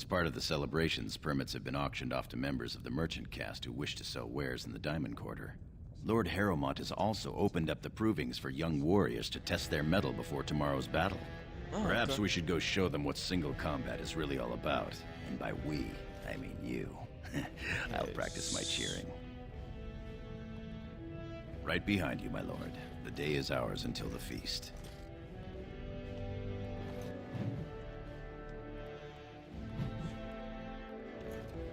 As part of the celebrations, permits have been auctioned off to members of the merchant caste who wish to sell wares in the Diamond Quarter. Lord Harrowmont has also opened up the provings for young warriors to test their mettle before tomorrow's battle. Perhaps we should go show them what single combat is really all about. And by we, I mean you. I'll practice my cheering. Right behind you, my lord. The day is ours until the feast.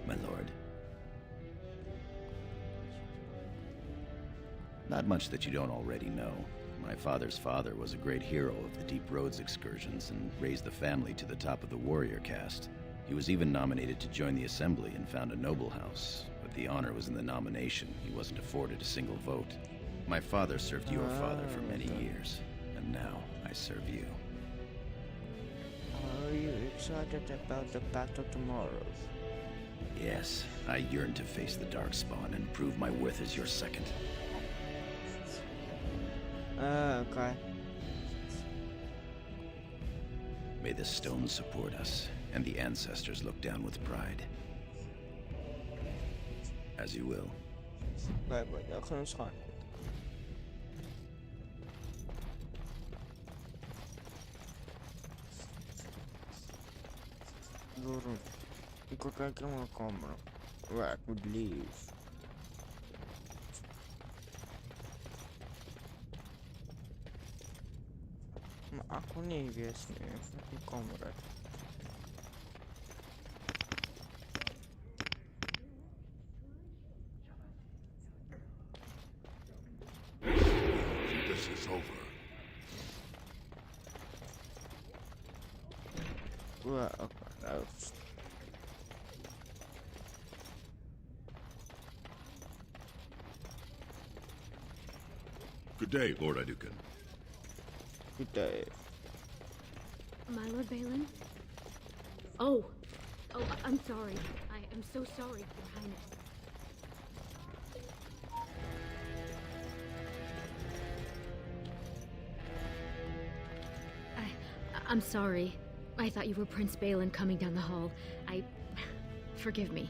My lord. Not much that you don't already know. My father's father was a great hero of the Deep Roads excursions and raised the family to the top of the warrior caste. He was even nominated to join the assembly and found a noble house, but the honor was in the nomination. He wasn't afforded a single vote. My father served your father for many years, and now I serve you. Are you excited about the battle tomorrow? Yes, I yearn to face the Darkspawn and prove my worth as your second. Okay. May the stones support us, and the ancestors look down with pride. As you will. Baik-baik, akan sangat. Durun. Ikut lagi sama kamera. Wah, aku leave. Aku nih guys nih, aku kamera. This is over. Wah, aku harus. Good day, Lord Iduken. Good day. My Lord Balin? Oh, I'm sorry. I am so sorry, Your Highness. I'm sorry. I thought you were Prince Balin coming down the hall. Forgive me.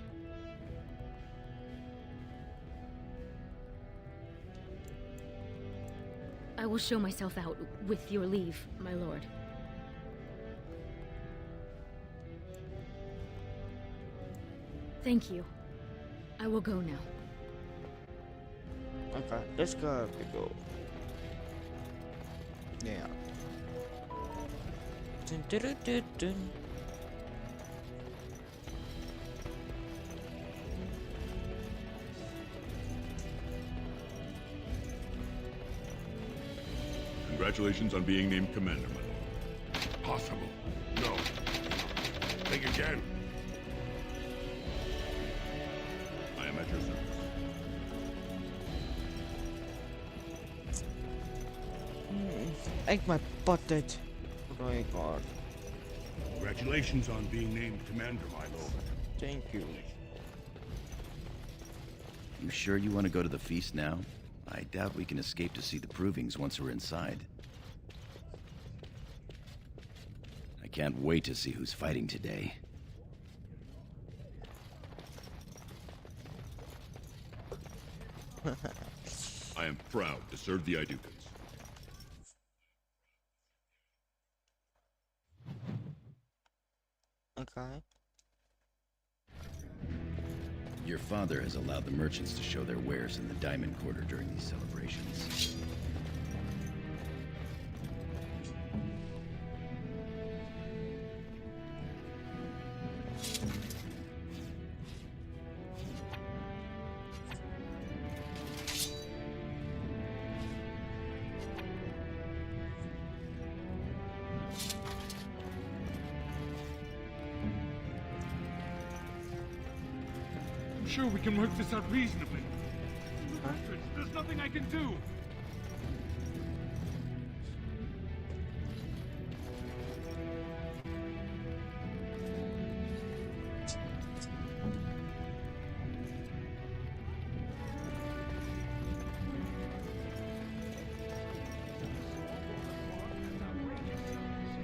I will show myself out, with your leave, my lord. Thank you. I will go now. Okay, let's go, people. Yeah. Dun, dun, dun, dun, dun. Congratulations on being named commander, my lord. Possible. No. Think again. I am at your service. Egg my butted. Oh my god. Congratulations on being named commander, my lord. Thank you. You sure you want to go to the feast now? I doubt we can escape to see the provings once we're inside. I can't wait to see who's fighting today. I am proud to serve the Idukans. Okay. Your father has allowed the merchants to show their wares in the Diamond Quarter during these celebrations. I'm sure we can work this out reasonably. Bastards, there's nothing I can do.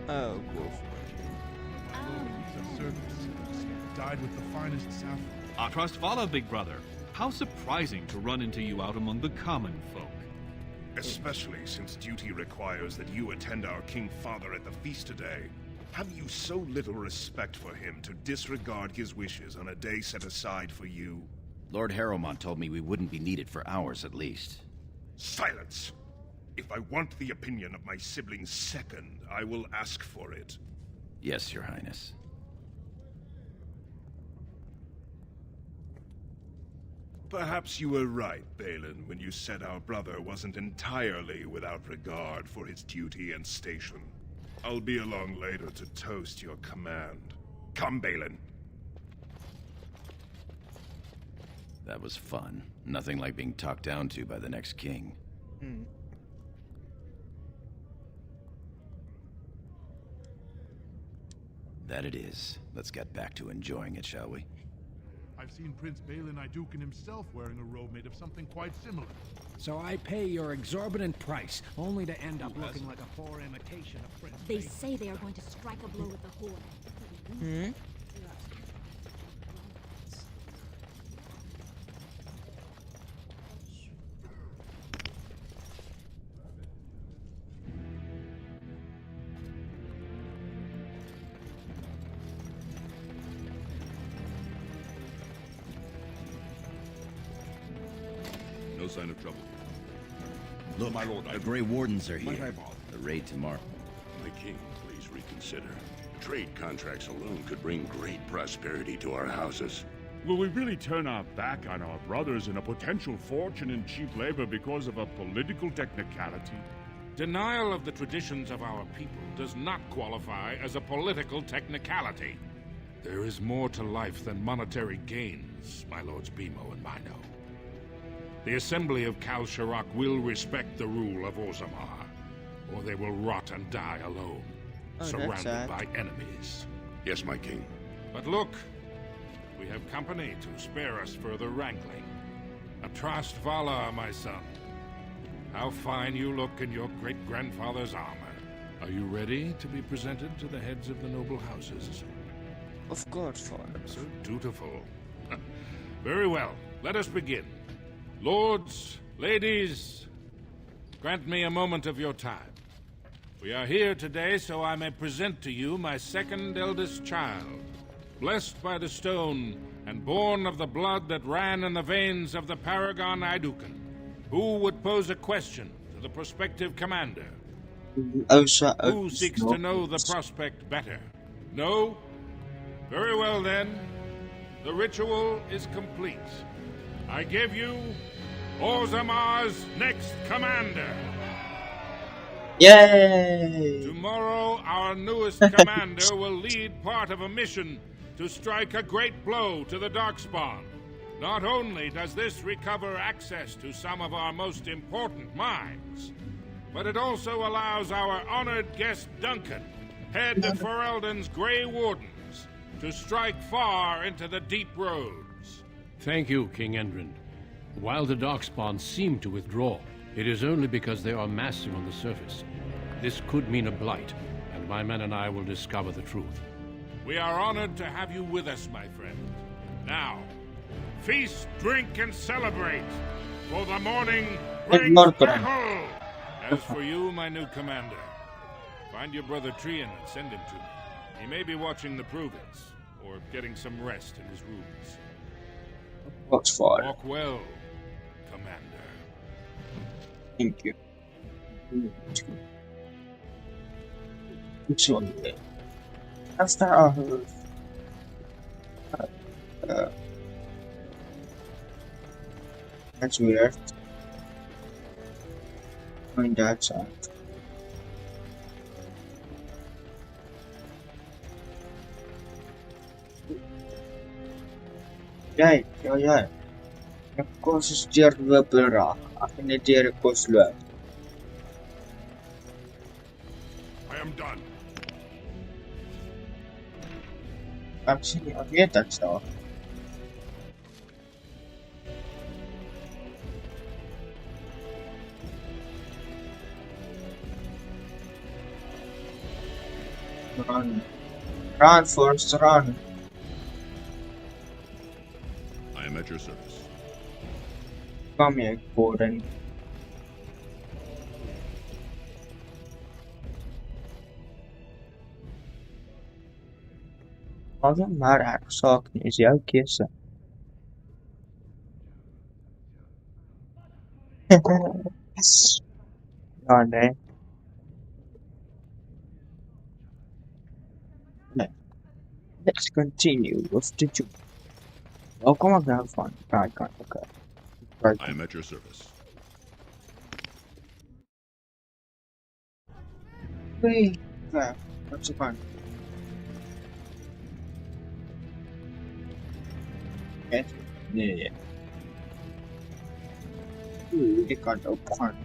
Oh, cool. My lord needs our service. dyed with the finest saffron. Atrast Vala, big brother. How surprising to run into you out among the common folk. Especially since duty requires that you attend our King Father at the feast today. Have you so little respect for him to disregard his wishes on a day set aside for you? Lord Harrowmont told me we wouldn't be needed for hours at least. Silence! If I want the opinion of my siblings second, I will ask for it. Yes, Your Highness. Perhaps you were right, Balin, when you said our brother wasn't entirely without regard for his duty and station. I'll be along later to toast your command. Come, Balin. That was fun. Nothing like being talked down to by the next king. That it is. Let's get back to enjoying it, shall we? I've seen Prince Balin Aiducan himself wearing a robe made of something quite similar. So I pay your exorbitant price, only to end up looking like a poor imitation of Prince They Balin. say they are going to strike a blow with the Horde. No sign of trouble. Look, My lord, the Grey Wardens are Might here. I bother? The raid tomorrow. My king, please reconsider. Trade contracts alone could bring great prosperity to our houses. Will we really turn our back on our brothers and a potential fortune in cheap labor because of a political technicality? Denial of the traditions of our people does not qualify as a political technicality. There is more to life than monetary gains, my lords Bimo and Mino. The Assembly of Kal Sharok will respect the rule of Orzammar, or they will rot and die alone, that's surrounded sad. by enemies. Yes, my king. But look, we have company to spare us further wrangling. Atrast Vala, my son. How fine you look in your great-grandfather's armor. Are you ready to be presented to the heads of the noble houses? Of course, father. So dutiful. Very well, let us begin. Lords, ladies, grant me a moment of your time. We are here today so I may present to you my second eldest child, blessed by the stone and born of the blood that ran in the veins of the Paragon Aiducan. Who would pose a question to the prospective commander? Who seeks to know the prospect better? No? Very well then. The ritual is complete. I give you Orzammar's next commander. Yay! Tomorrow, our newest commander will lead part of a mission to strike a great blow to the Darkspawn. Not only does this recover access to some of our most important mines, but it also allows our honored guest Duncan, head of Ferelden's Grey Wardens, to strike far into the deep roads. Thank you, King Endrin. While the Darkspawn seem to withdraw, it is only because they are massing on the surface. This could mean a blight, and my men and I will discover the truth. We are honored to have you with us, my friend. Now, feast, drink, and celebrate, for the morning great battle! As for you, my new commander, find your brother Trian and send him to me. He may be watching the Provence, or getting some rest in his rooms. Walk well, Commander. Thank you. Which one? After that's weird. On that side. Right, yeah. Of course, it's dear weapon. Akhirnya dia request lu. I am done. Actually, okay, that's all. Run. Run, first run. I am at your service. Come here, Gordon. Azon már árszak nézi el készen. Ja, ne. Let's continue with the job. Welcome again, fun. Okay. I am at your service. Wait, what's the fun? Yes, yeah. Ooh, they got a fun.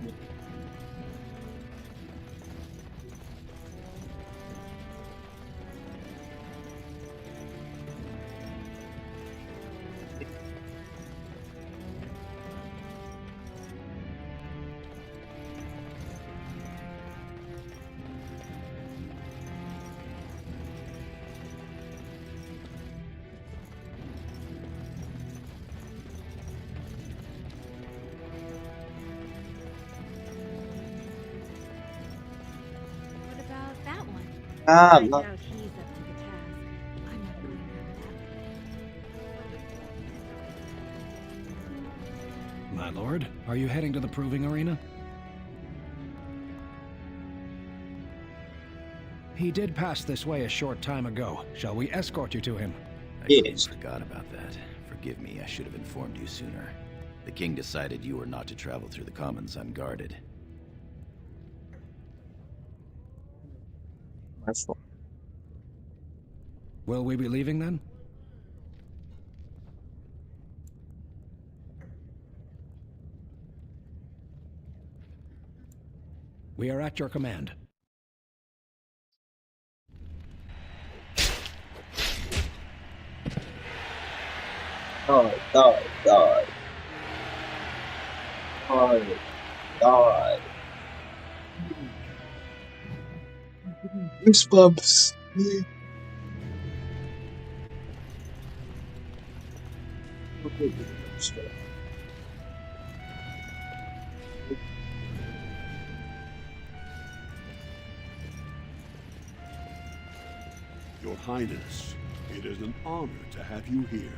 What about that one? Ah, I look. doubt he's up to the task. I'm not going near that. My lord, are you heading to the proving arena? He did pass this way a short time ago. Shall we escort you to him? I completely forgot about that. Forgive me, I should have informed you sooner. The king decided you were not to travel through the commons unguarded. That's what. Will we be leaving then? We are at your command. Die. Goosebumps. Your Highness, it is an honor to have you here.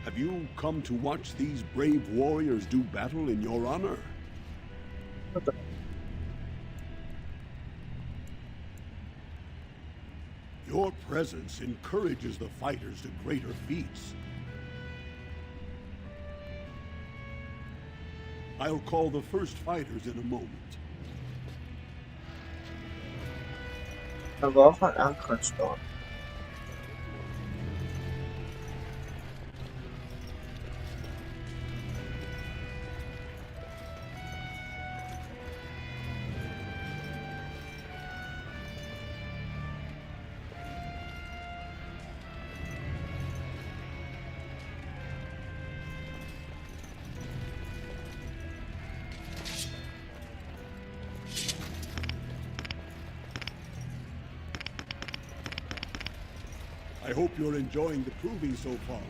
Have you come to watch these brave warriors do battle in your honor? Your presence encourages the fighters to greater feats. I'll call the first fighters in a moment. We gaan aan gaan staan. I hope you're enjoying the proving so far.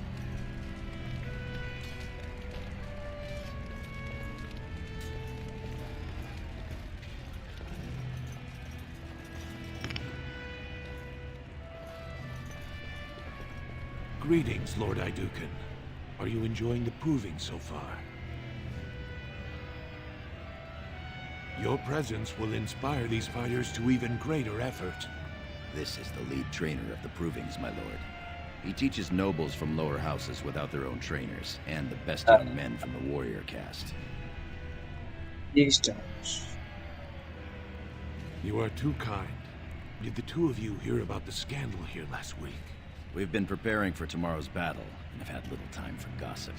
Greetings, Lord Iduken. Are you enjoying the proving so far? Your presence will inspire these fighters to even greater effort. This is the lead trainer of the Provings, my lord. He teaches nobles from lower houses without their own trainers, and the best young men from the warrior caste. These times. You are too kind. Did the two of you hear about the scandal here last week? We've been preparing for tomorrow's battle, and have had little time for gossip.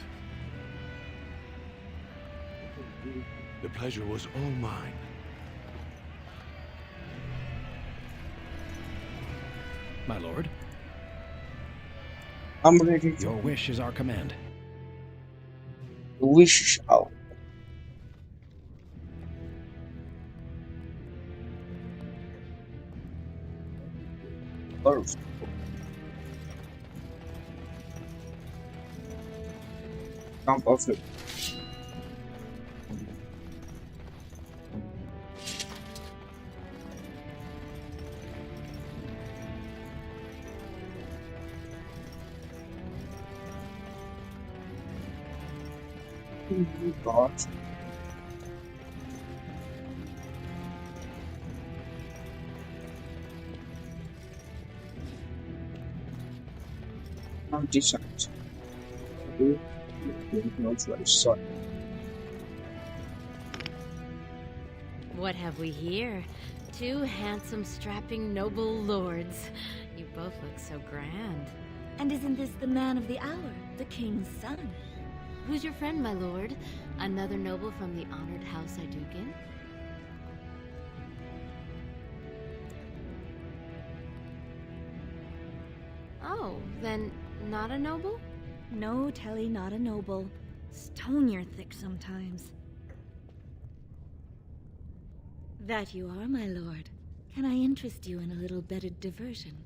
The pleasure was all mine. My lord? I'm ready to... Your wish is our command. Wish out. First. camp of it. God. Now decide. Not very sorry. What have we here? Two handsome, strapping, noble lords. You both look so grand. And isn't this the man of the hour, the king's son? Who's your friend, my lord? Another noble from the honored House Aydukin? Oh, then not a noble? No, Telly, not a noble. Stone you're thick sometimes. That you are, my lord. Can I interest you in a little bedded diversion?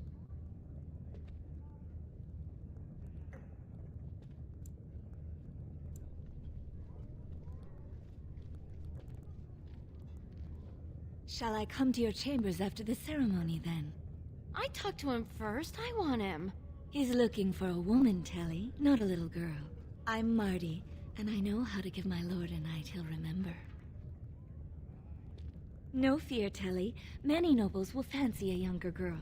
Shall I come to your chambers after the ceremony, then? I talked to him first. I want him. He's looking for a woman, Telly, not a little girl. I'm Marty, and I know how to give my lord a night he'll remember. No fear, Telly. Many nobles will fancy a younger girl.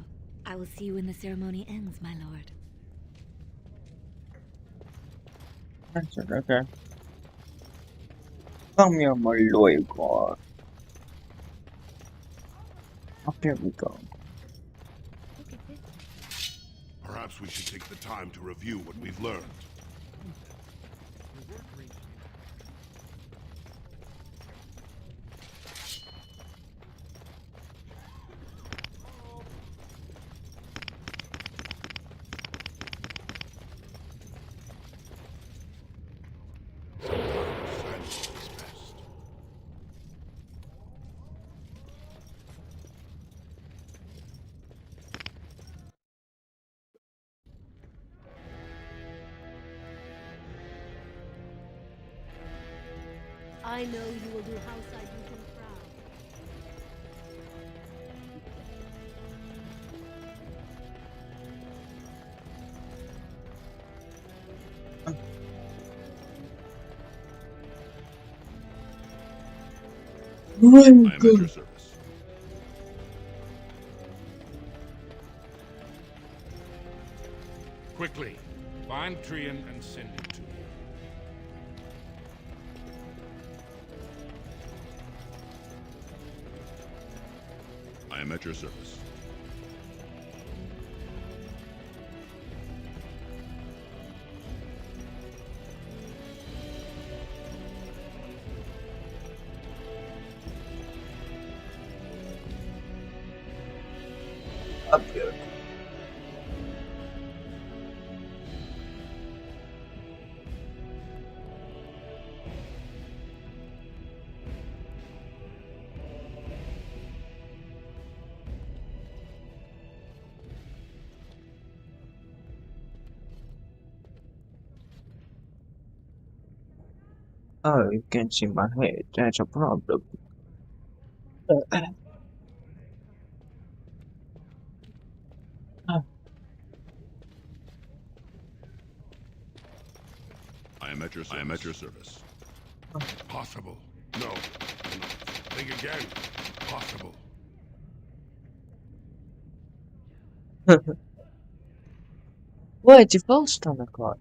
I will see you when the ceremony ends, my lord. That's it, okay. Come here, my loyal god. Up here we go. Perhaps we should take the time to review what we've learned. I know you will do House Aydukin proud. I am at your service. Quickly, find Trian and send him to me. I am at your service. Up here. Oh, you can see my head. That's a problem. I am at your service. I am at your service. Possible. No. Think again. Possible. Wait, you've all done a card.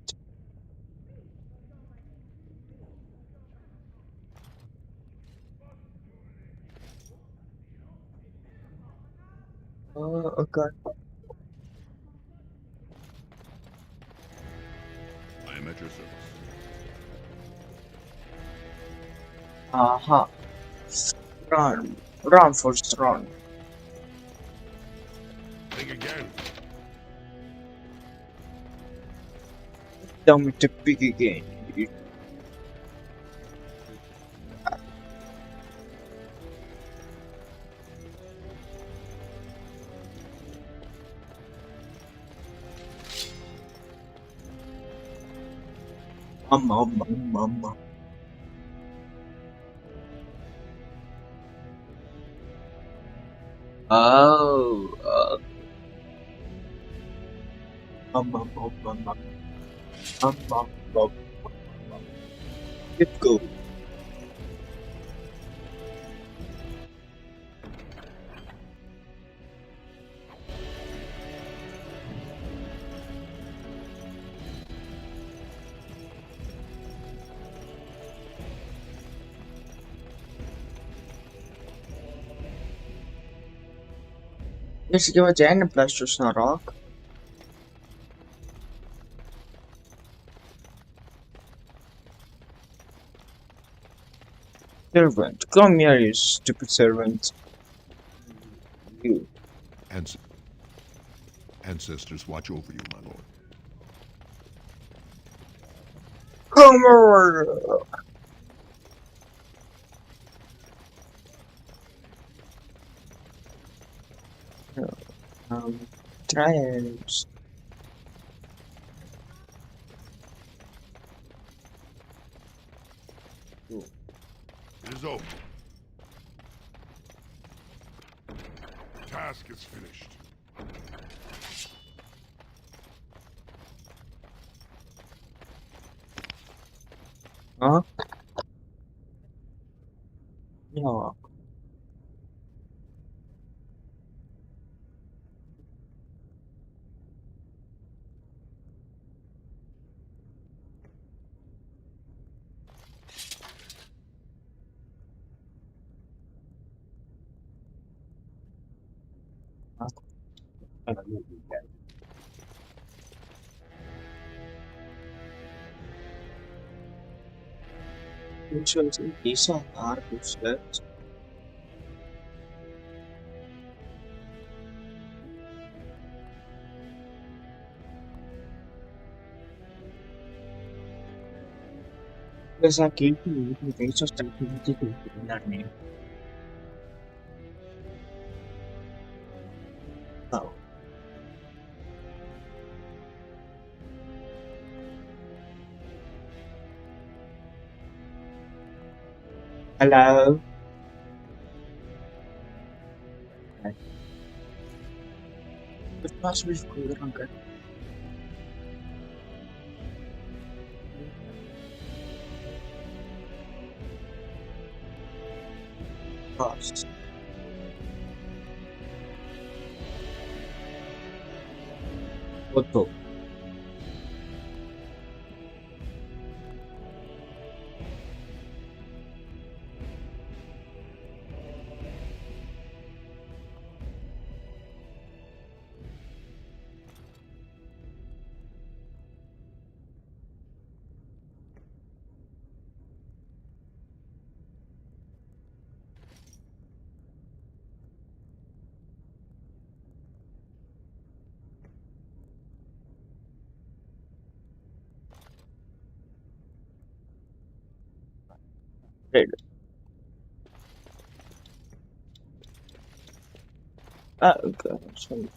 Okay. I am at your service. Aha. Run. Run for run. Think again. Tell me to pick again. Mama. Oh, mama. Let's go. Let's give a giant plus to Snarok. Servant, come here, you stupid servant. You. Ancestors watch over you, my lord. Come over. Tribes. It is over. Task is finished. Huh? No. Insurance visa are useless. There's a key to the base of stability to learning. Oh. Hello. It must be good, uncle. Cost. Photo. Red. Okay, sorry.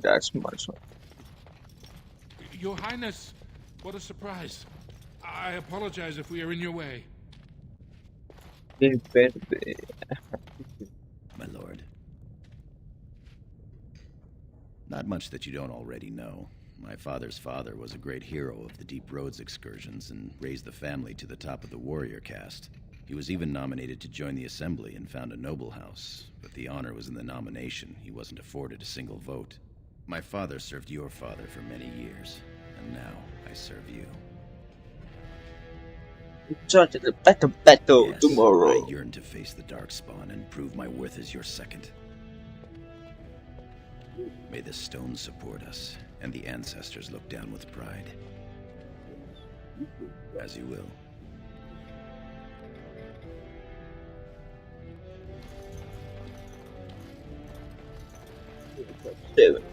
That's much. Your Highness, what a surprise. I apologize if we are in your way. My lord. Not much that you don't already know. My father's father was a great hero of the Deep Roads excursions and raised the family to the top of the warrior caste. He was even nominated to join the assembly and found a noble house, but the honor was in the nomination. He wasn't afforded a single vote. My father served your father for many years, and now I serve you. Start the battle Yes, tomorrow. I yearn to face the Darkspawn and prove my worth as your second. May the stones support us, and the ancestors look down with pride. As you will. Seven.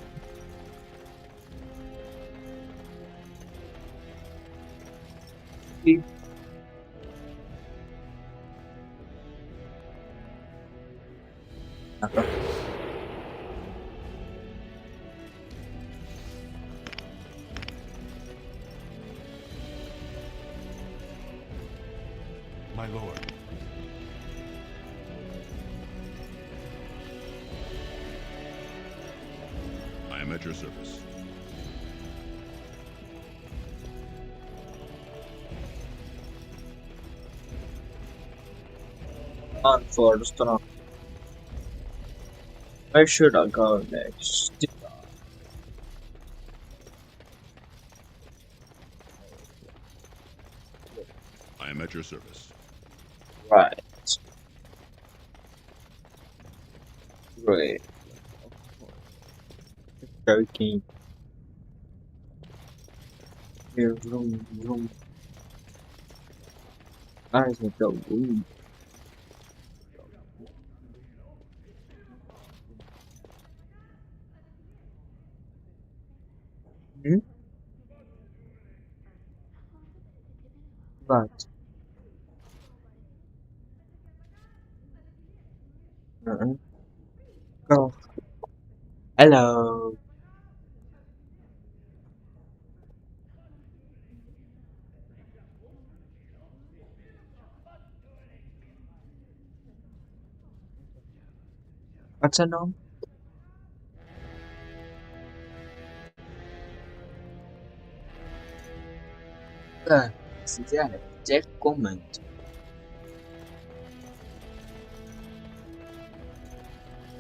my lord. I am at your service. On for the storm. Where should I go next? I am at your service. Right. Great. Joking. Here, room. Guys, let's go. Ooh. Hmm? Right. Go. Hello. What's her name? Xin chào, check comment.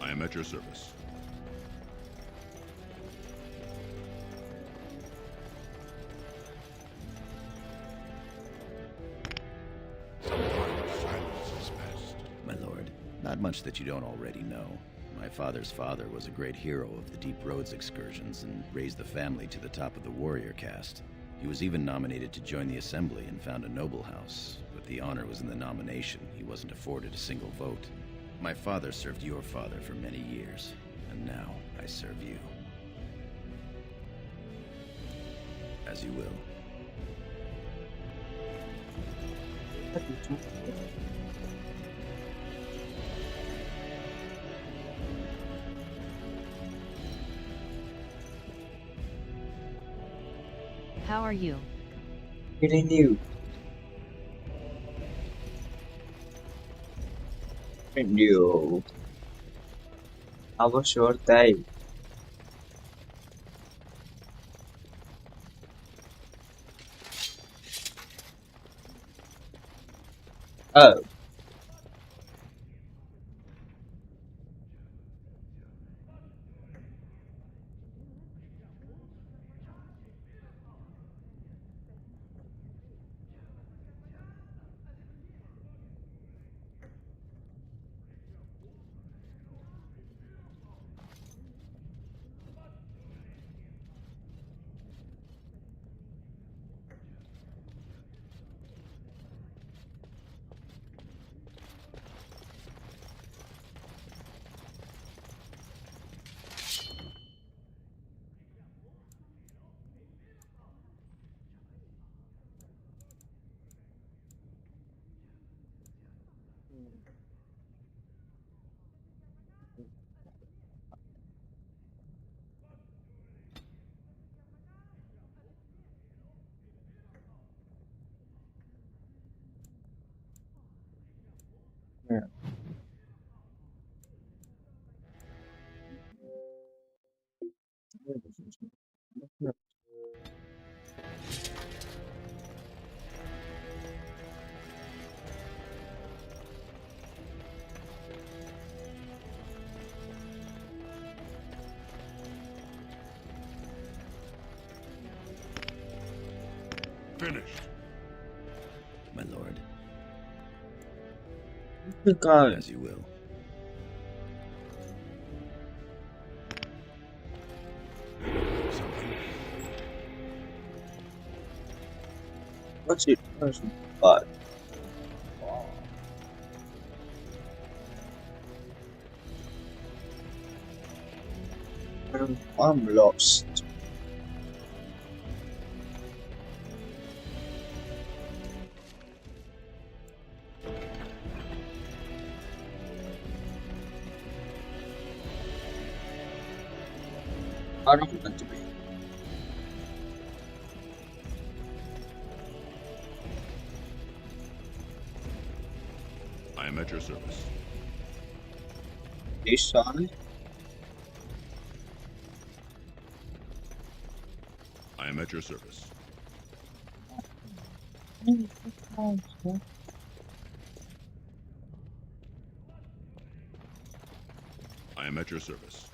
I am at your service. My lord, not much that you don't already know. My father's father was a great hero of the Deep Roads excursions and raised the family to the top of the warrior caste. He was even nominated to join the assembly and found a noble house, but the honor was in the nomination. He wasn't afforded a single vote. My father served your father for many years, and now I serve you. As you will. How are you? Getting you. And you. Have a short time. Oh. Yeah. Finished. My lord. God. As you will. What's it? But I'm lost. I don't want to be. I am at your service. This one. I am at your service. I am at your service.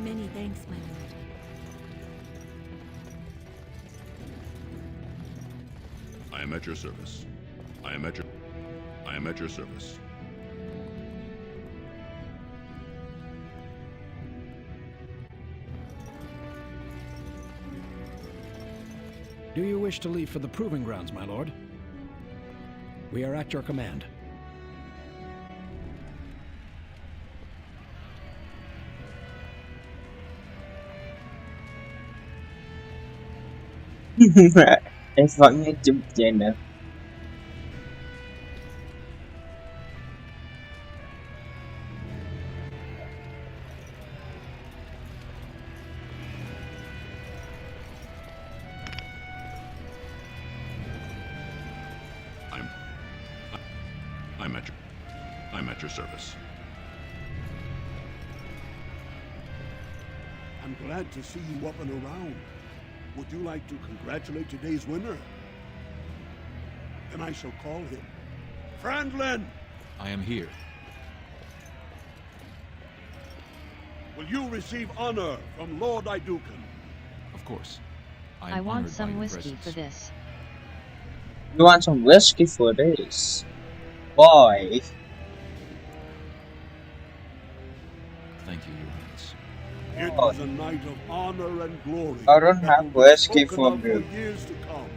Many thanks, my lord. I am at your service. I am at your service. Do you wish to leave for the proving grounds, my lord? We are at your command. Em vẫn nghe chụp vậy nữa. I'm at your service. I'm glad to see you up and around. Would you like to congratulate today's winner? Then I shall call him. Franklin! I am here. Will you receive honor from Lord Iduken? Of course. I want some whiskey for this. You want some whiskey for this? Boy. Thank you, Your Highness. It was a night of honor and glory. I don't have whiskey for you. For years to come.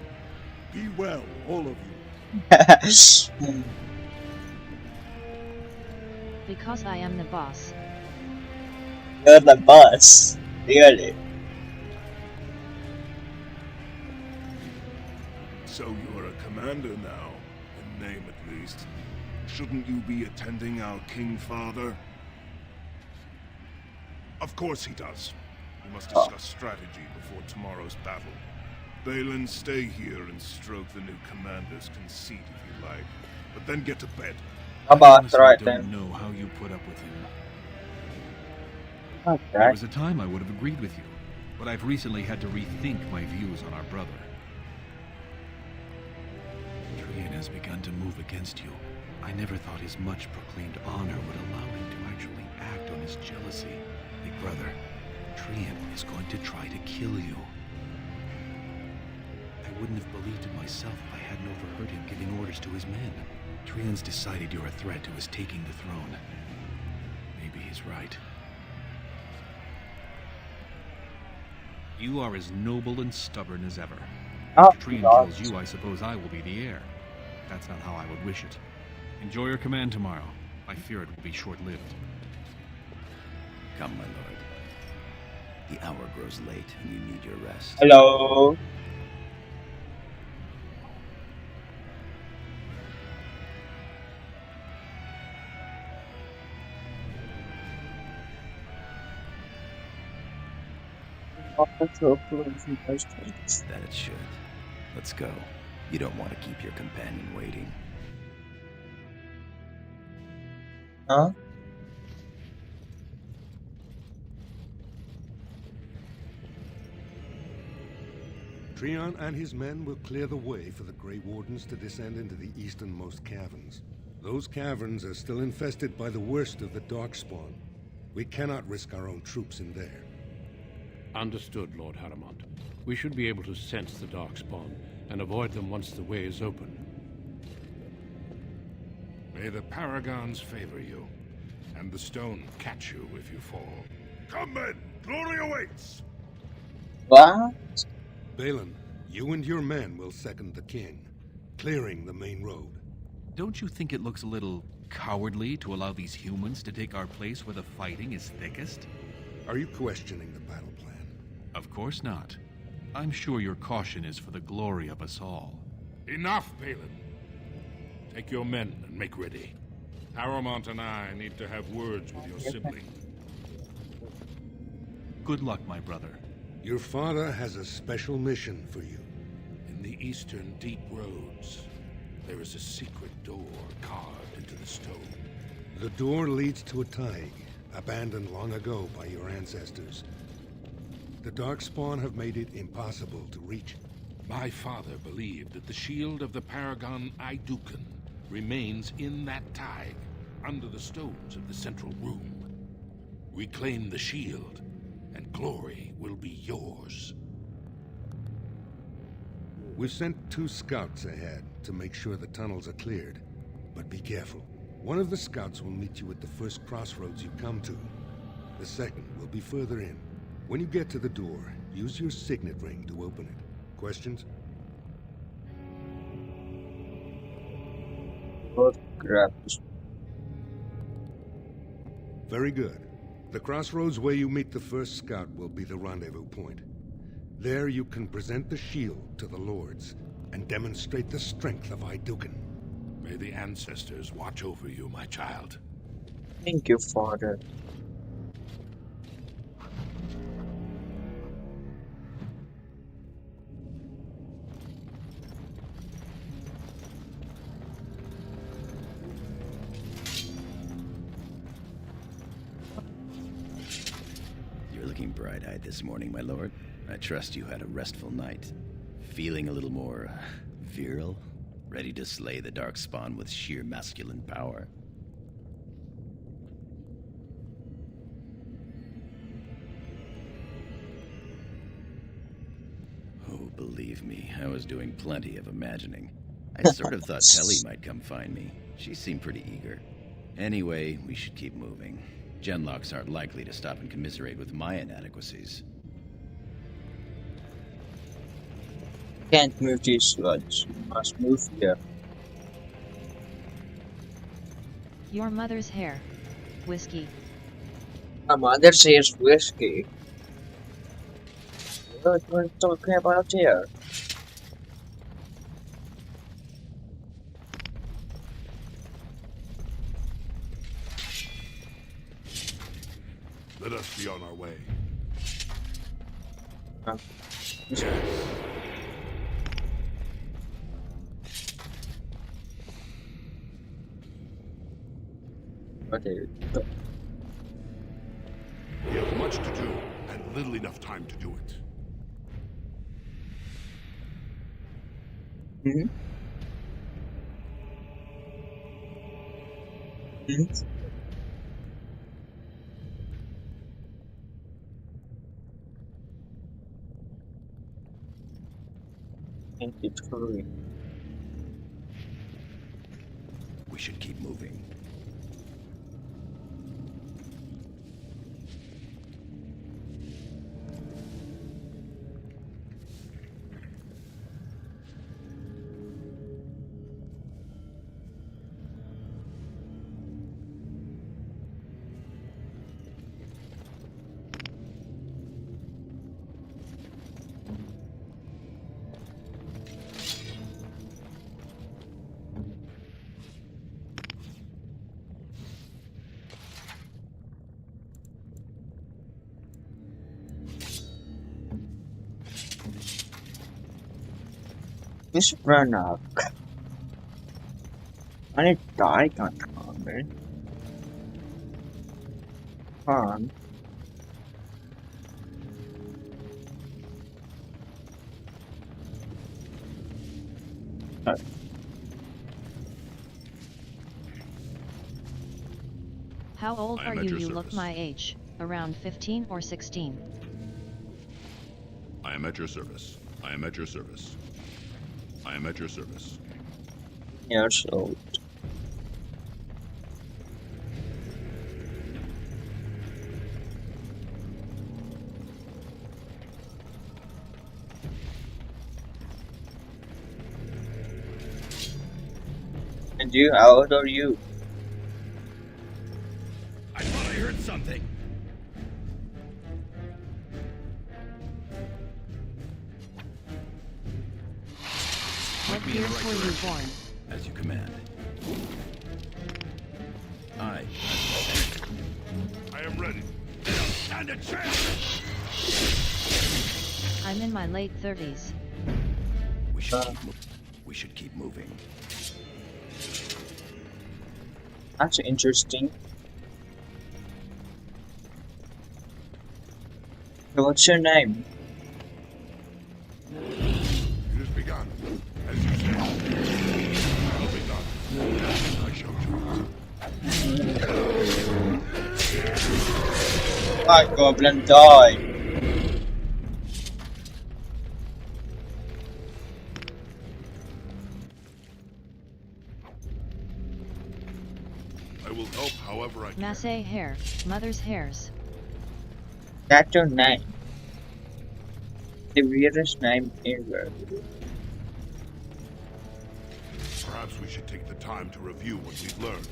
Be well, all of you. Because I am the boss. You're the boss. Really? So you're a commander now, in name at least. Shouldn't you be attending our King Father? Of course he does. We must discuss strategy before tomorrow's battle. Balin, stay here and stroke the new commander's conceit if you like, but then get to bed. About right I then. don't know how you put up with him. Okay. There was a time I would have agreed with you, but I've recently had to rethink my views on our brother. Trian has begun to move against you. I never thought his much proclaimed honor would allow him to actually act on his jealousy. Big brother, Trian is going to try to kill you. I wouldn't have believed it myself if I hadn't overheard him giving orders to his men. Trian's decided you're a threat to his taking the throne. Maybe he's right. You are as noble and stubborn as ever. Oh, If Trian God. kills you, I suppose I will be the heir. That's not how I would wish it. Enjoy your command tomorrow. I fear it will be short-lived. Come, my lord. The hour grows late, and you need your rest. Hello. That it should. Let's go. You don't want to keep your companion waiting. Huh? Trian and his men will clear the way for the Grey Wardens to descend into the easternmost caverns. Those caverns are still infested by the worst of the Darkspawn. We cannot risk our own troops in there. Understood, Lord Haramont. We should be able to sense the Darkspawn and avoid them once the way is open. May the Paragons favor you, and the stone catch you if you fall. Come, men! Glory awaits! What? Balin, you and your men will second the king, clearing the main road. Don't you think it looks a little cowardly to allow these humans to take our place where the fighting is thickest? Are you questioning the battle plan? Of course not. I'm sure your caution is for the glory of us all. Enough, Balin. Take your men and make ready. Haramont and I need to have words with your sibling. Good luck, my brother. Your father has a special mission for you. In the eastern deep roads, there is a secret door carved into the stone. The door leads to a Taig, abandoned long ago by your ancestors. The Darkspawn have made it impossible to reach. My father believed that the shield of the Paragon Aidukan remains in that Taig, under the stones of the central room. Reclaim the shield, and glory will be yours. We've sent 2 scouts ahead to make sure the tunnels are cleared. But be careful. One of the scouts will meet you at the first crossroads you come to. The second will be further in. When you get to the door, use your signet ring to open it. Questions? Oh, crap. Very good. The crossroads where you meet the first scout will be the rendezvous point. There you can present the shield to the lords and demonstrate the strength of Aidukan. May the ancestors watch over you, my child. Thank you, Father. You're looking bright-eyed this morning, my lord. I trust you had a restful night. Feeling a little more virile? Ready to slay the Darkspawn with sheer masculine power? Oh, believe me, I was doing plenty of imagining. I sort of thought Telly might come find me. She seemed pretty eager. Anyway, we should keep moving. Genlocks aren't likely to stop and commiserate with my inadequacies. Can't move these words. You must move here. Your mother's hair. Whiskey. My mother says whiskey. What are you talking about here? Let us be on our way. Okay. We have much to do, and little enough time to do it. Mm-hmm. Mm-hmm. Thank you, Tori. We should keep moving. This Branagh. I need to die, can't harm me. Harm. How old I am are at you? your You look service. my age. Around 15 or 16. I am at your service. I am at your service. I am at your service. Years old. And you, how old are you? I thought I heard something. What years were you born? As you command. I am ready. They don't stand a chance. I'm in my late 30s. We should keep moving. That's interesting. So what's your name? It has begun. As you said. Well begun. I shall choose. My goblin die. I will help however I can. Massey hair, mother's hairs. That's your name. The weirdest name ever. Perhaps we should take the time to review what we've learned.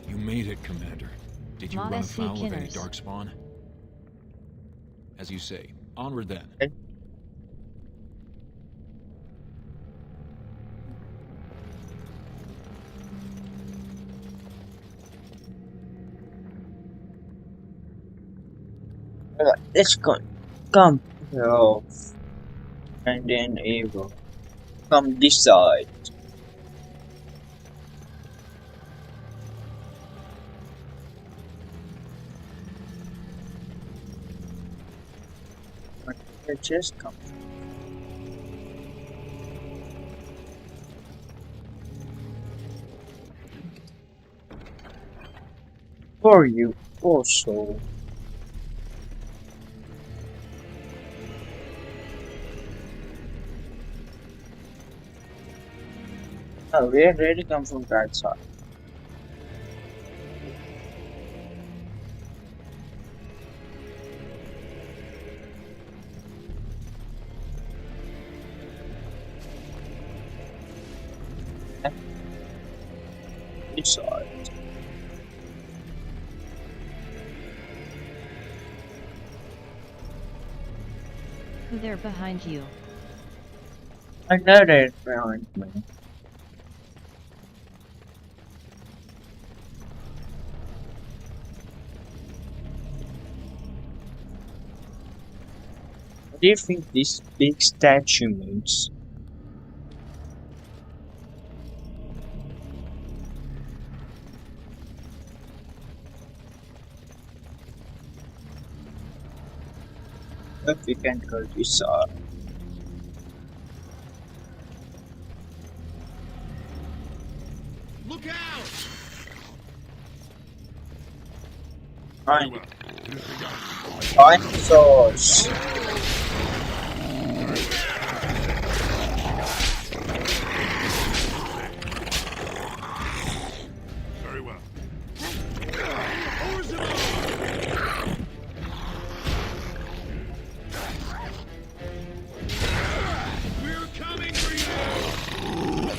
You made it, Commander. Did you run Modesty afoul of any Kinners. darkspawn? As you say, onward then. Alright, let's go. Come. Oh. And then evil. Come this side. Just come. For you also. Oh, we are ready to come from that side. This side. Who there behind you? I know that behind me. What do you think this big statue means? But we can go this side. Look out! Fine. Dinosaurs. Very well. We're coming for you!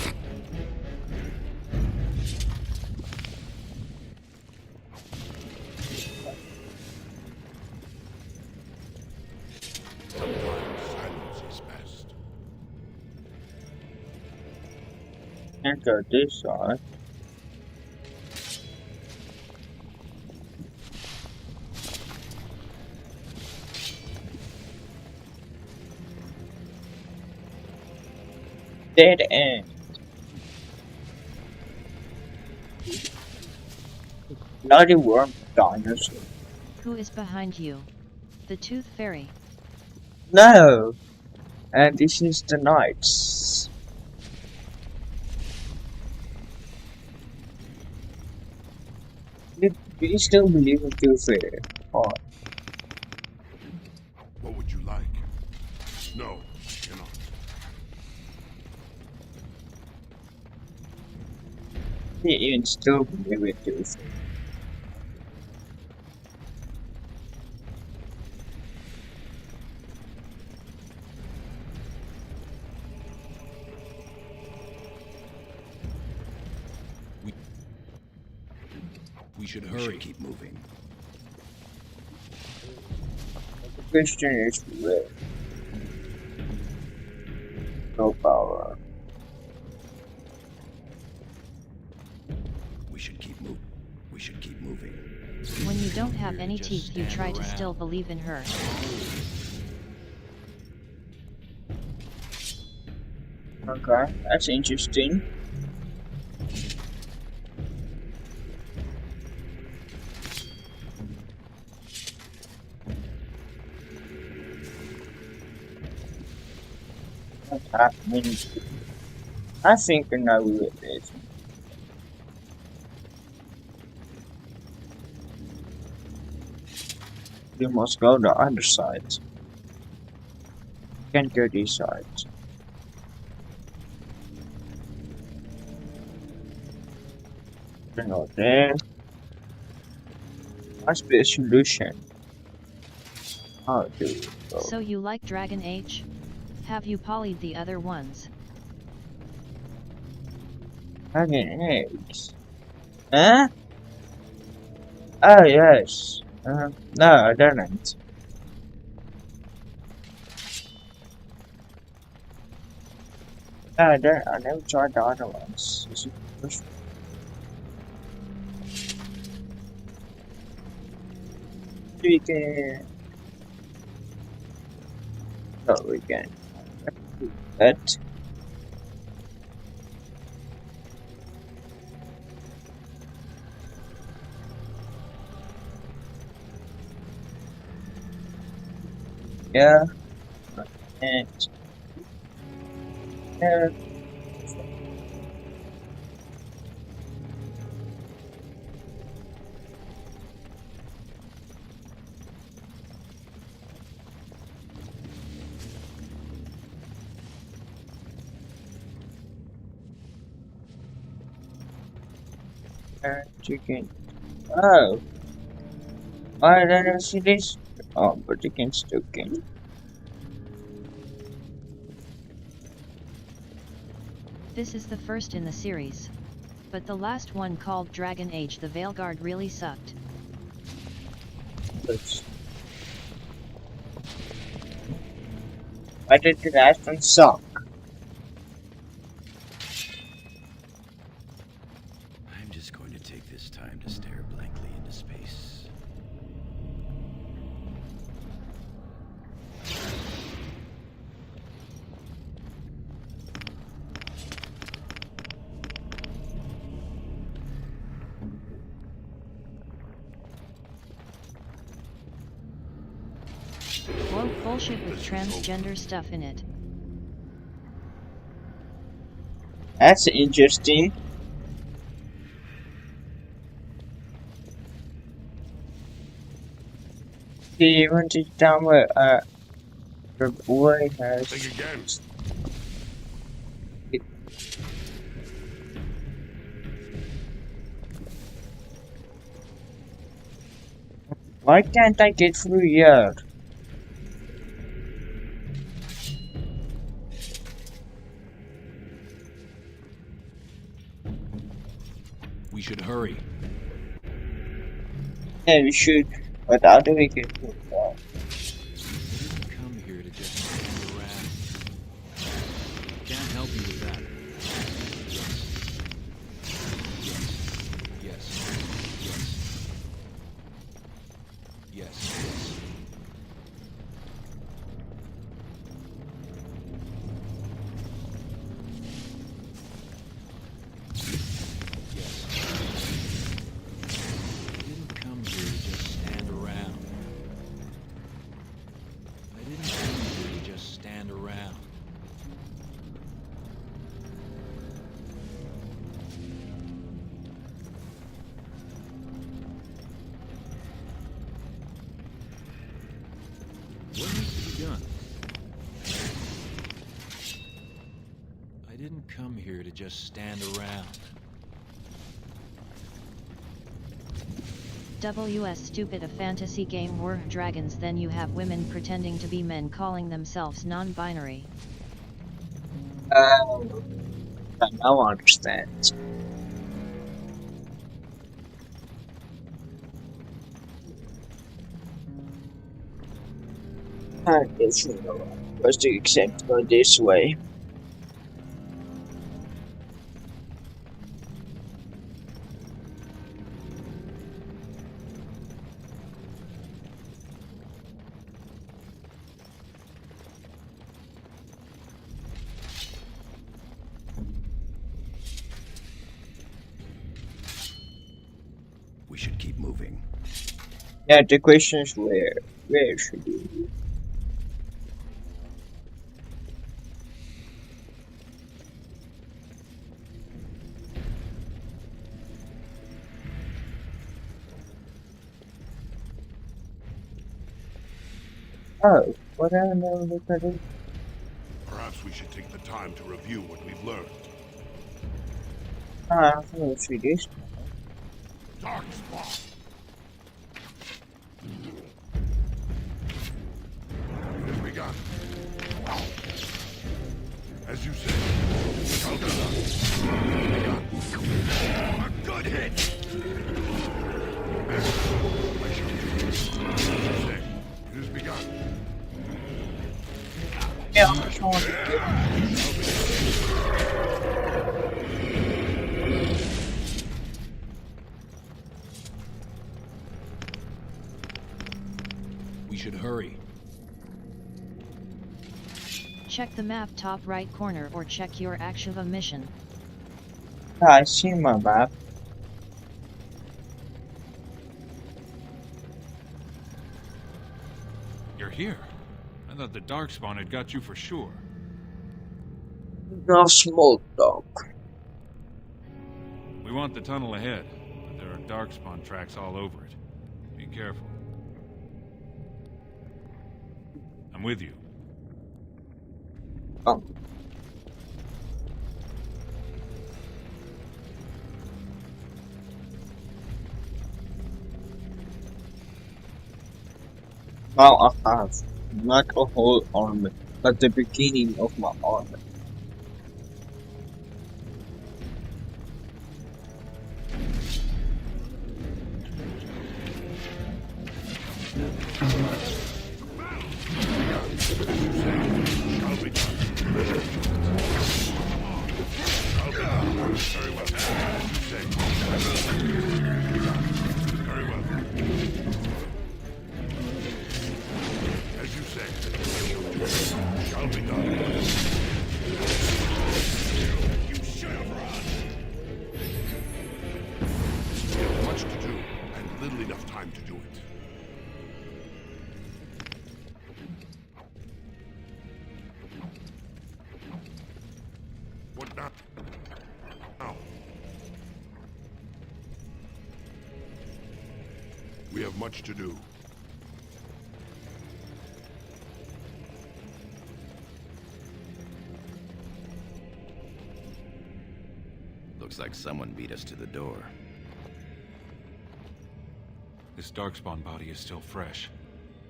Sometimes silence is best. Can't go this side. Dead end. Bloody worm dinosaur. Who is behind you? The Tooth Fairy. No! And this is the knights. Do you still believe in Tewfik? Or What would you like? No, cannot. do you even still believe in Tewfik? We should We hurry. should keep moving. The question is where? No power. We should keep moving. We should keep moving. When you don't have any Just teeth, you stand try to around. still believe in her. Okay, that's interesting. What's happening? I think I know who it is. You must go the other side. Can't go this side. Go there. Must be a solution. How do we go? So you like Dragon Age? Have you polyed the other ones? Dragon eggs. Huh? Oh yes. No, I didn't. No, I don't. I never tried the other ones. This is the first one. We can. Oh, we can. Do that. Yeah. And yeah. Chicken. Oh. Why did I see this? Oh, but you can still can. This is the first in the series. But the last one called Dragon Age the Veilguard really sucked. Why did the last one suck? I'm just going to take this time to stare blankly into space. Woke bullshit with transgender stuff in it. That's interesting. Do you want to tell me the boy has Think again. Why can't I get through here? We should hurry. Yeah, we should. But how do we get through that? We didn't come here to just stand around. Can't help you with that. Yes. Yes. We didn't come here to just stand around. What has to be done? I didn't come here to just stand around. WS stupid a fantasy game War of Dragons, then you have women pretending to be men calling themselves non-binary. I now understand. I guess you know was to accept go this way. We should keep moving. Yeah, the question is where should we be? Oh, what I know look at it. Perhaps we should take the time to review what we've learned. I think we this. Darkspawn! It has begun. As you say, shall be done. A good hit! I shall do this. As you say, it has begun. Yeah, I'm sure to We should hurry. Check the map top right corner or check your Akshuva mission. I see my map. You're here. I thought the Darkspawn had got you for sure. No small dog. We want the tunnel ahead, but there are Darkspawn tracks all over it. Be careful. I'm with you. Oh. Now I have not a whole armor, but the beginning of my armor. We have much to do. Looks like someone beat us to the door. This Darkspawn body is still fresh.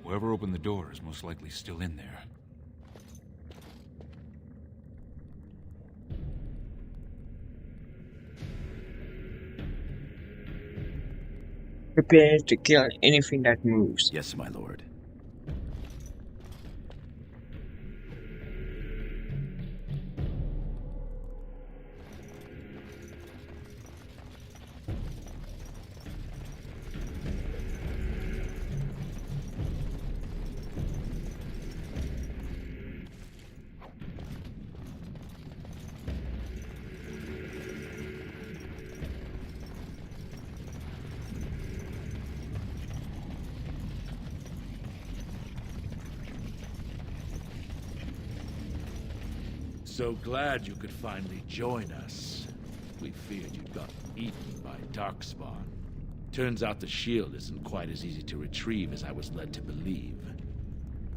Whoever opened the door is most likely still in there. Prepare to kill anything that moves. Yes, my lord. So glad you could finally join us. We feared you'd gotten eaten by Darkspawn. Turns out the shield isn't quite as easy to retrieve as I was led to believe.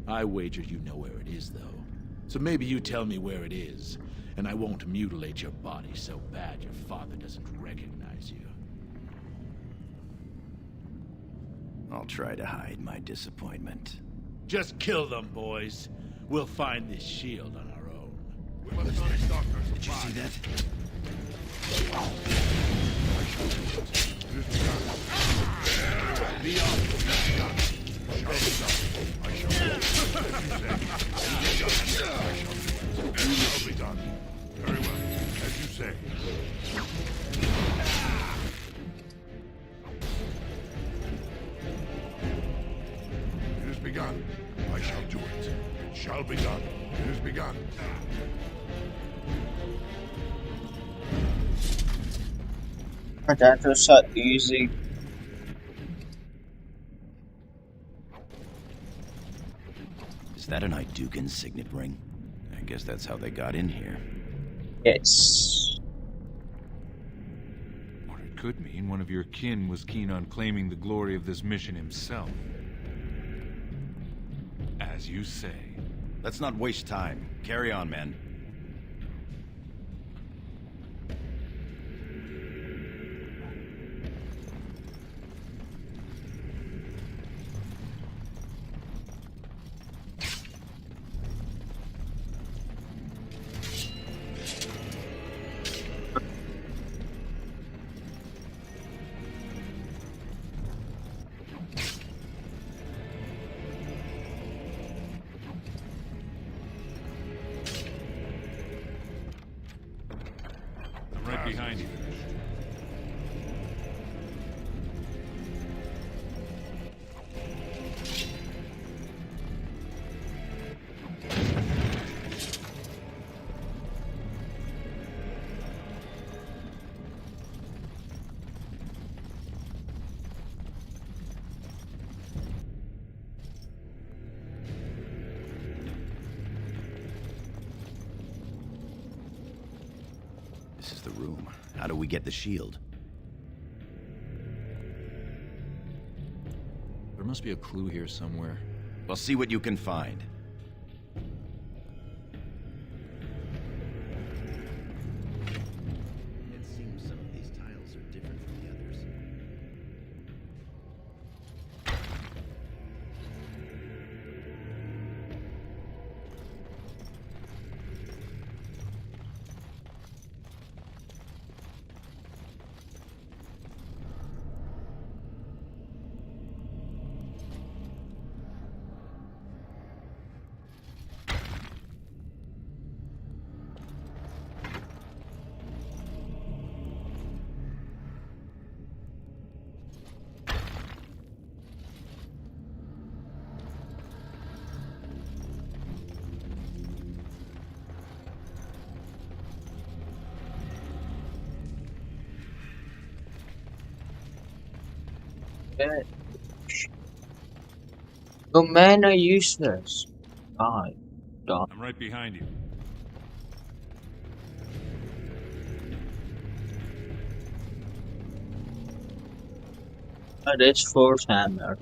I wager you know where it is, though. So maybe you tell me where it is, and I won't mutilate your body so bad your father doesn't recognize you. I'll try to hide my disappointment. Just kill them, boys. We'll find this shield on our own. We must not stop our Did you see that? Be on. I shall be done. Very well, as you say. It is begun. I shall do it. It shall be done. It is begun. That was so easy. Is that an Idukan signet ring? I guess that's how they got in here. Yes. Or it could mean one of your kin was keen on claiming the glory of this mission himself. As you say. Let's not waste time. Carry on, men. Right behind you. This is the room. How do we get the shield? There must be a clue here somewhere. Well, see what you can find. It seems some of these tiles are different from the others. The men are useless. I die. I'm right behind you. That is Force Hammer.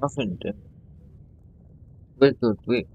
Nothing to. Wait, good, wait.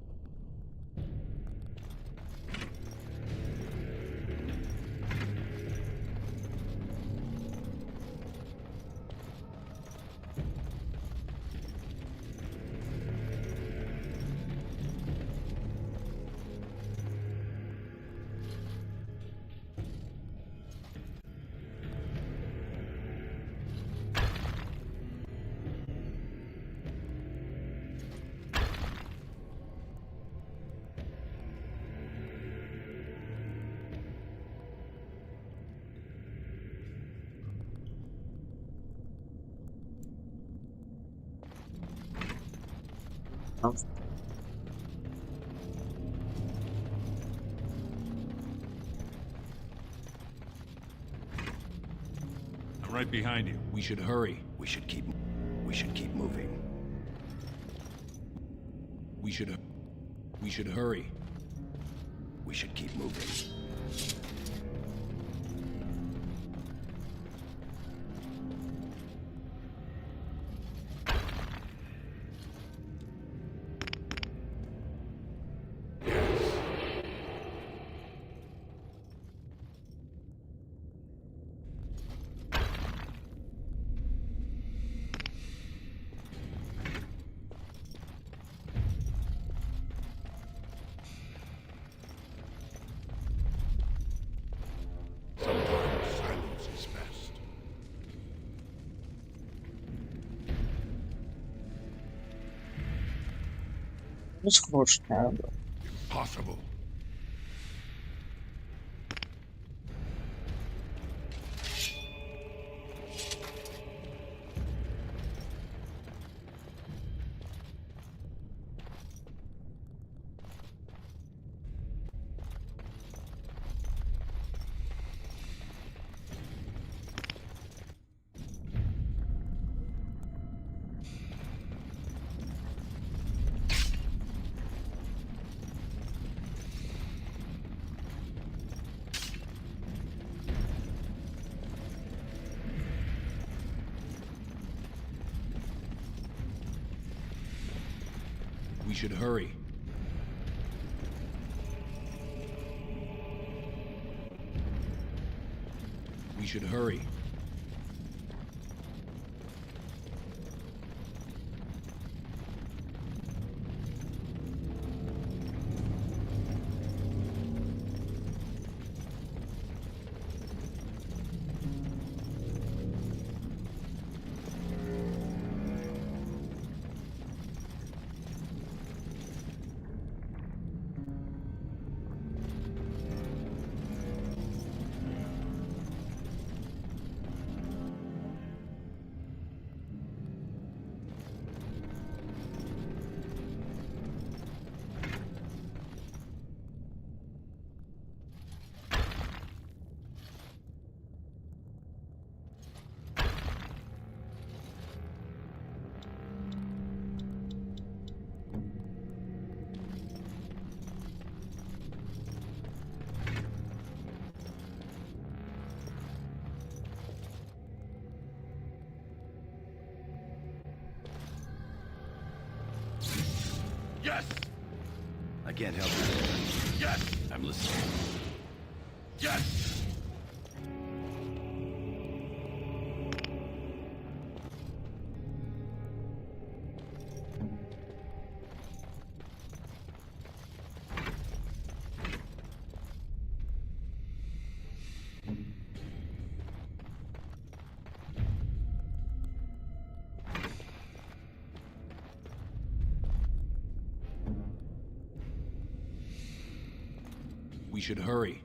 I'm right behind you. We should hurry. We should keep moving. We should hurry. We should keep moving. Sometimes silence is best. Let's close now. Impossible. We should hurry. We should hurry. Yes! I can't help you. Yes! I'm listening. Yes! We should hurry.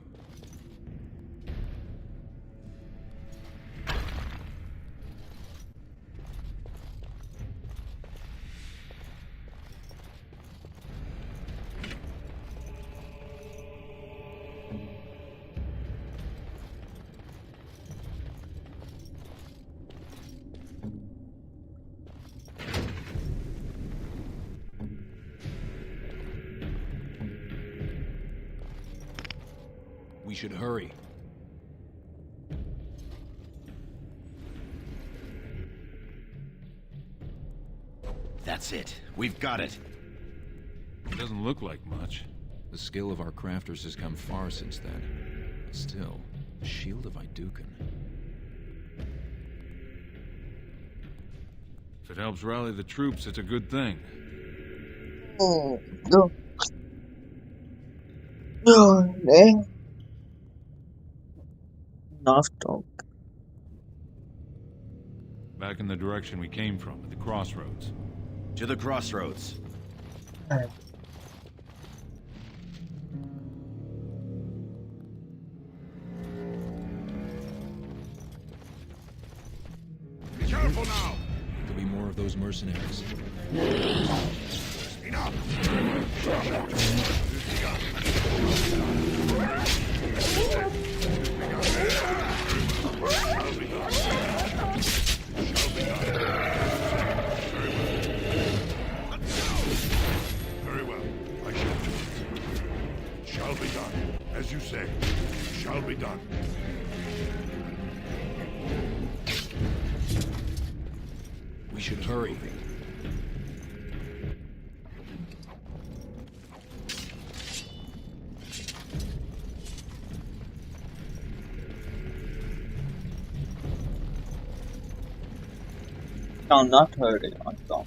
We should hurry. That's it. We've got it. It doesn't look like much. The skill of our crafters has come far since then. Still, the Shield of Iduken. If it helps rally the troops, it's a good thing. Oh, no. No, no. Enough talk. Back in the direction we came from, at the crossroads. To the crossroads. Be careful now! There'll be more of those mercenaries. Enough! As you say, shall be done. We should hurry. I'm not hurting myself.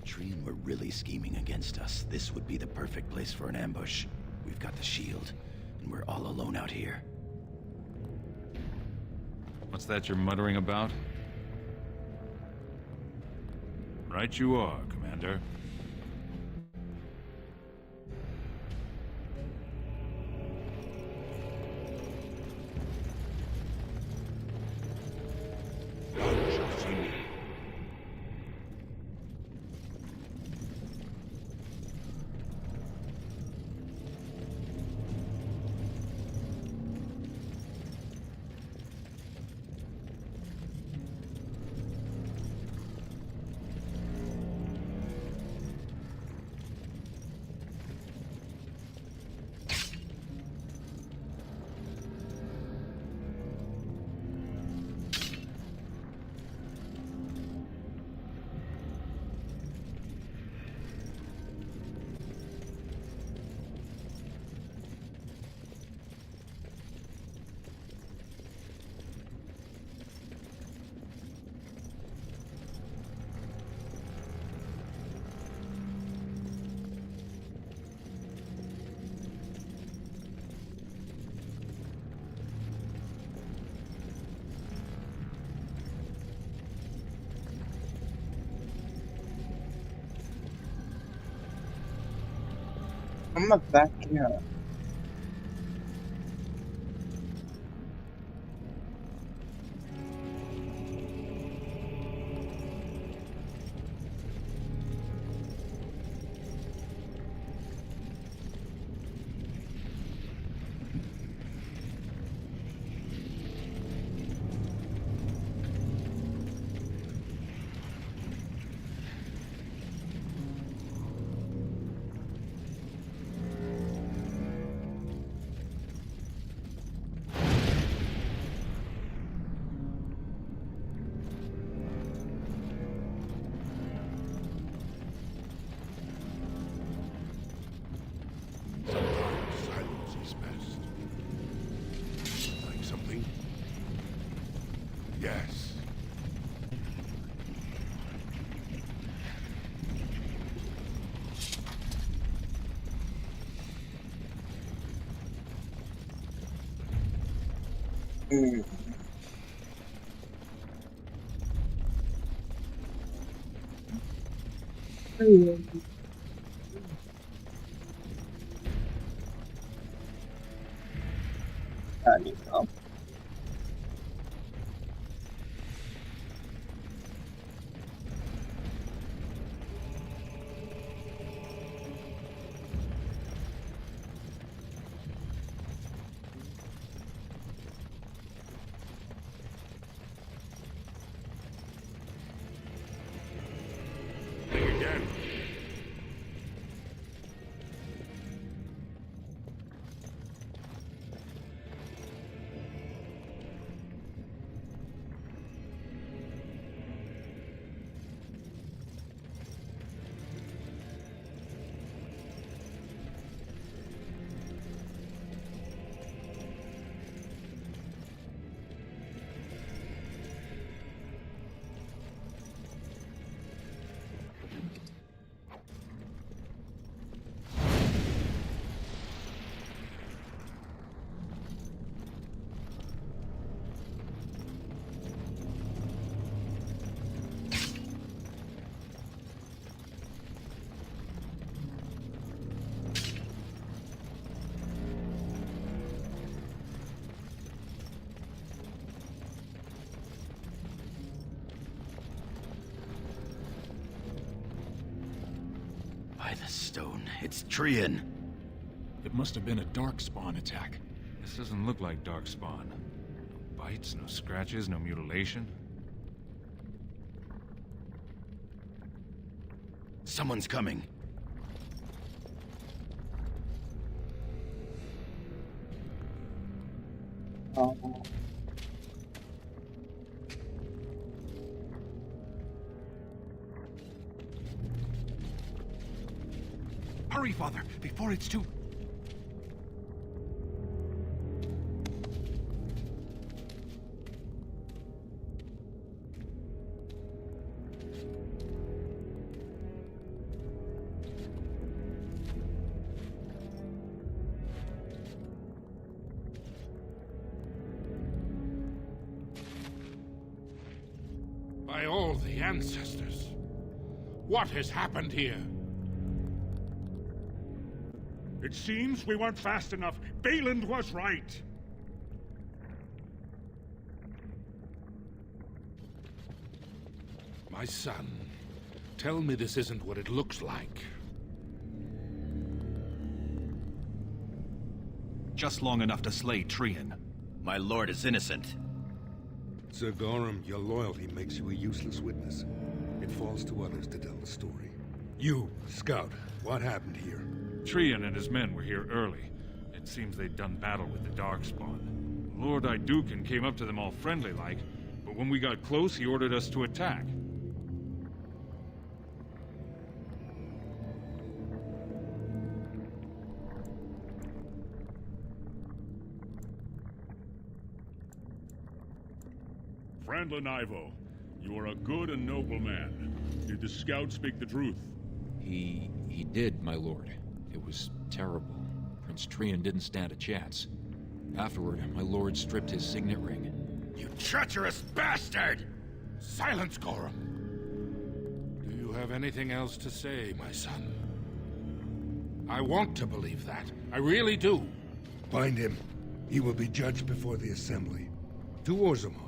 Trian were really scheming against us, this would be the perfect place for an ambush. We've got the shield, and we're all alone out here. What's that you're muttering about? Right you are, Commander. I'm not back here. Silence is best. Like something? Yes. There you go. Think again. By the stone, it's Trian. It must have been a Darkspawn attack. This doesn't look like Darkspawn. No bites, no scratches, no mutilation. Someone's coming. Hurry, Father, before it's too... By all the ancestors, what has happened here? It seems we weren't fast enough. Balin was right. My son, tell me this isn't what it looks like. Just long enough to slay Trian. My lord is innocent. Sir Gorham, your loyalty makes you a useless witness. It falls to others to tell the story. You, Scout, what happened here? Trian and his men were here early. It seems they'd done battle with the Darkspawn. Lord Iduken came up to them all friendly-like, but when we got close, he ordered us to attack. Frandlin Ivo, you are a good and noble man. Did the scout speak the truth? He did, my lord. It was terrible. Prince Trian didn't stand a chance. Afterward, my lord stripped his signet ring. You treacherous bastard! Silence, Gorham! Do you have anything else to say, my son? I want to believe that. I really do. Find him. He will be judged before the Assembly. To Orzammar.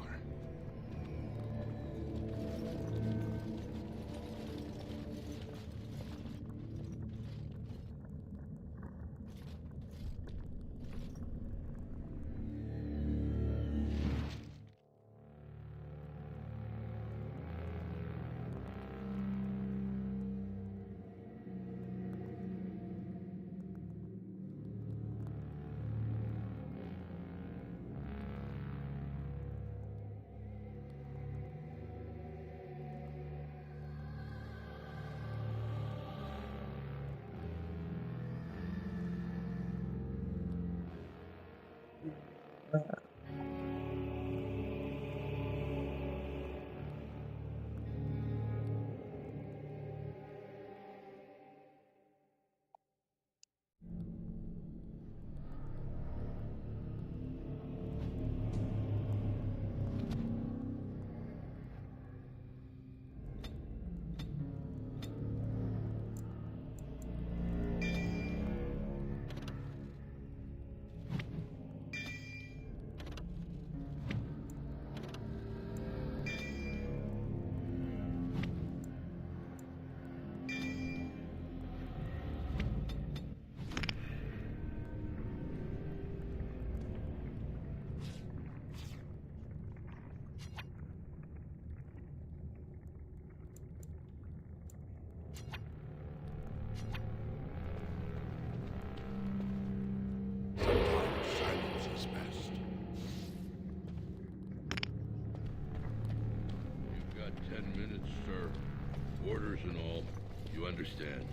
Understand?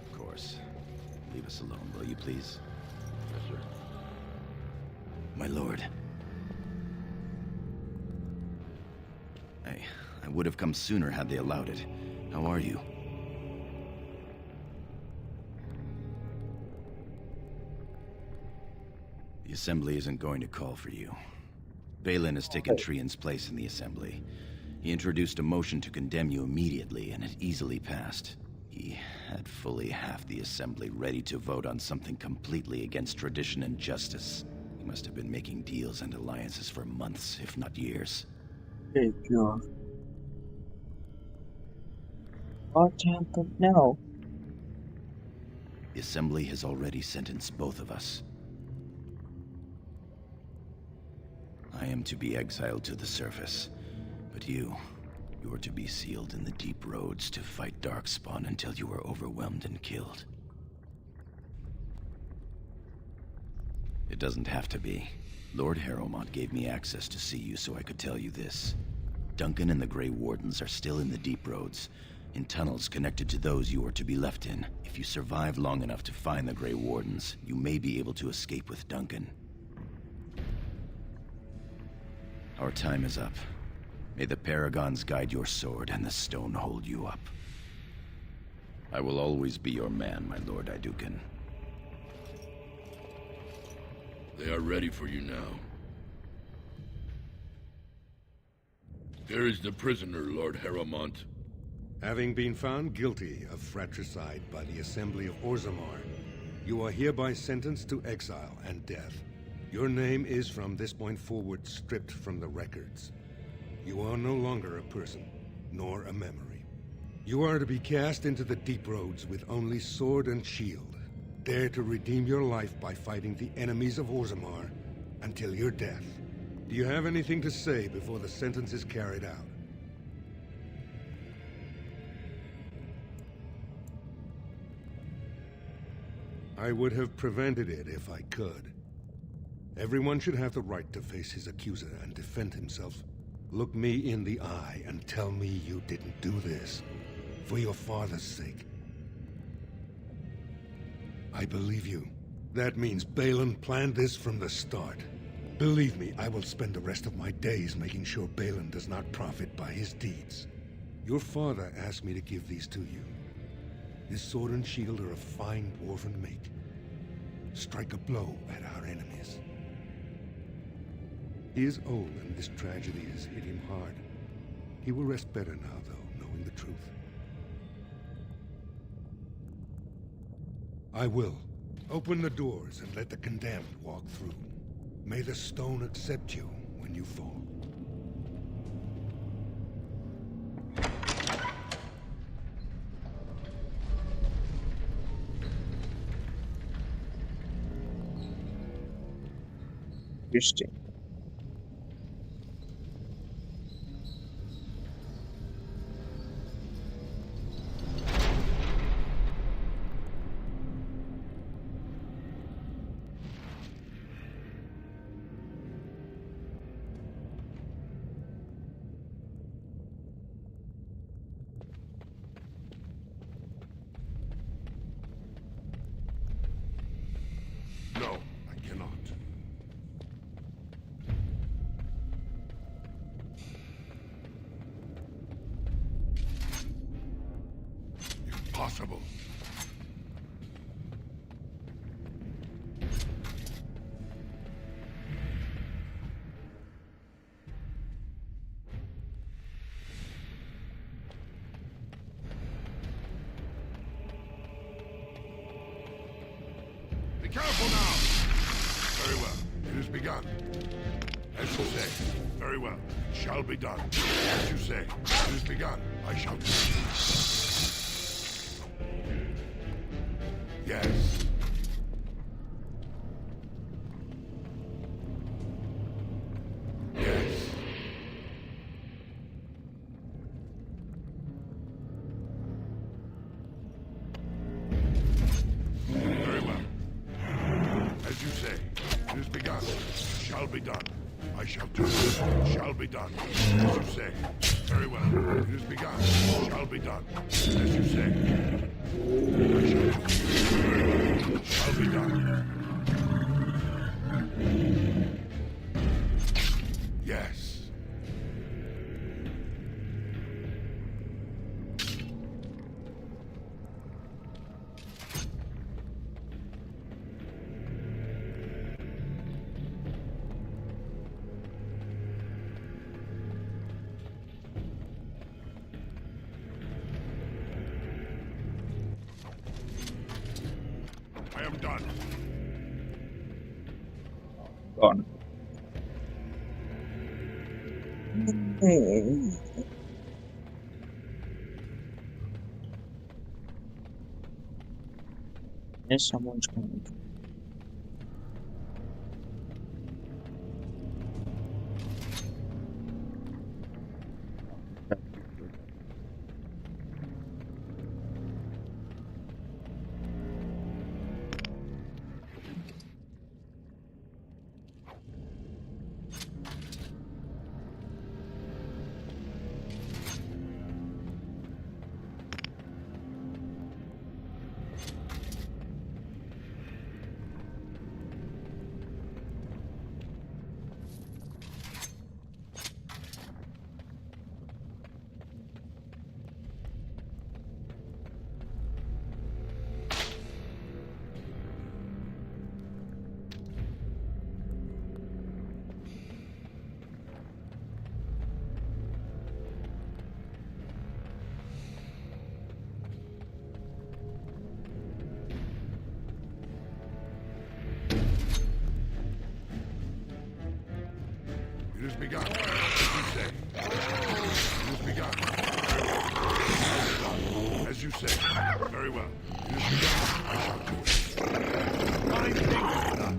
Of course. Leave us alone, will you please? Yes, sir. My lord. I would have come sooner had they allowed it. How are you? The Assembly isn't going to call for you. Balin has taken Trian's place in the Assembly. He introduced a motion to condemn you immediately, and it easily passed. He had fully half the Assembly ready to vote on something completely against tradition and justice. He must have been making deals and alliances for months, if not years. Hey, God. What happened now? The Assembly has already sentenced both of us. I am to be exiled to the surface, but you are to be sealed in the deep roads to fight Darkspawn until you are overwhelmed and killed. It doesn't have to be. Lord Harrowmont gave me access to see you so I could tell you this. Duncan and the Grey Wardens are still in the deep roads, in tunnels connected to those you are to be left in. If you survive long enough to find the Grey Wardens, you may be able to escape with Duncan. Our time is up. May the Paragons guide your sword and the stone hold you up. I will always be your man, my Lord Aeducan. They are ready for you now. Here is the prisoner, Lord Harrowmont. Having been found guilty of fratricide by the Assembly of Orzammar, you are hereby sentenced to exile and death. Your name is from this point forward stripped from the records. You are no longer a person, nor a memory. You are to be cast into the deep roads with only sword and shield. Dare to redeem your life by fighting the enemies of Orzammar until your death. Do you have anything to say before the sentence is carried out? I would have prevented it if I could. Everyone should have the right to face his accuser and defend himself. Look me in the eye and tell me you didn't do this. For your father's sake. I believe you. That means Balin planned this from the start. Believe me, I will spend the rest of my days making sure Balin does not profit by his deeds. Your father asked me to give these to you. This sword and shield are of fine dwarven make. Strike a blow at our enemies. He is old and this tragedy has hit him hard. He will rest better now, though, knowing the truth. I will. Open the doors and let the condemned walk through. May the stone accept you when you fall. Interesting. No, I cannot. Impossible. Be careful now! Very well. It has begun. As you say. Very well. It shall be done. As you say. It has begun. I shall do it. Yes. Yes. Very well. As you say, it has begun. It shall be done. I shall do it. It shall be done. As you say. Very well. It has begun. It shall be done. As you say. I shall do it. Very well. It shall be done. Yes. I am done. Gone. someone's coming. It has begun. As you say. It has begun. As you say. Very well. It has begun. I shall do it. Fine thing done.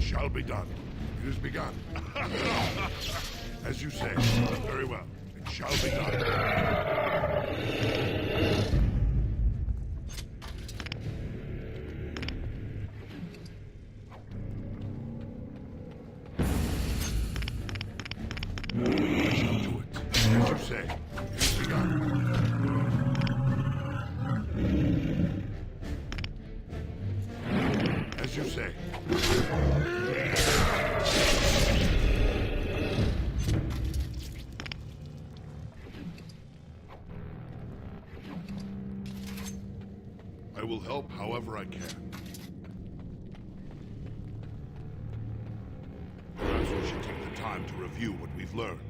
Shall be done. It has begun. As you say. Very well. It shall be done. As you say. I will help however I can. Perhaps we should take the time to review what we've learned.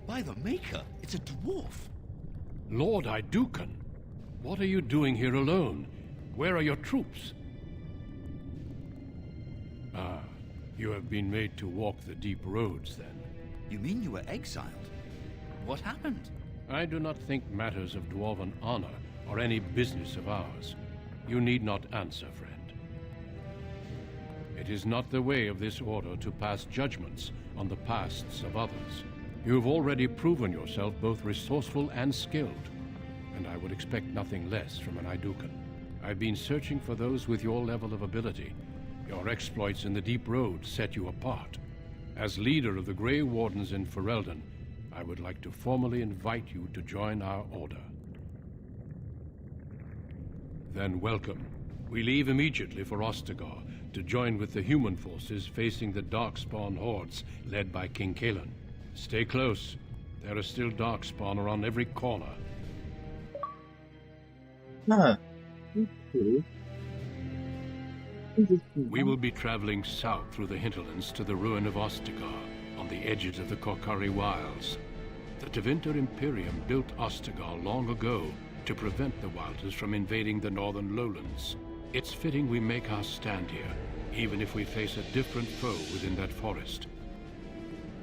By the Maker, it's a dwarf. Lord Idukan, what are you doing here alone? Where are your troops? Ah, you have been made to walk the deep roads, then. You mean you were exiled? What happened? I do not think matters of dwarven honor are any business of ours. You need not answer, friend. It is not the way of this order to pass judgments on the pasts of others. You have already proven yourself both resourceful and skilled, and I would expect nothing less from an Idukan. I've been searching for those with your level of ability. Your exploits in the Deep Road set you apart. As leader of the Grey Wardens in Ferelden, I would like to formally invite you to join our order. Then welcome. We leave immediately for Ostagar to join with the human forces facing the Darkspawn hordes led by King Kaelan. Stay close. There are still Darkspawn around every corner. We will be traveling south through the hinterlands to the ruin of Ostagar, on the edges of the Korcari Wilds. The Tevinter Imperium built Ostagar long ago to prevent the Wilders from invading the northern lowlands. It's fitting we make our stand here, even if we face a different foe within that forest.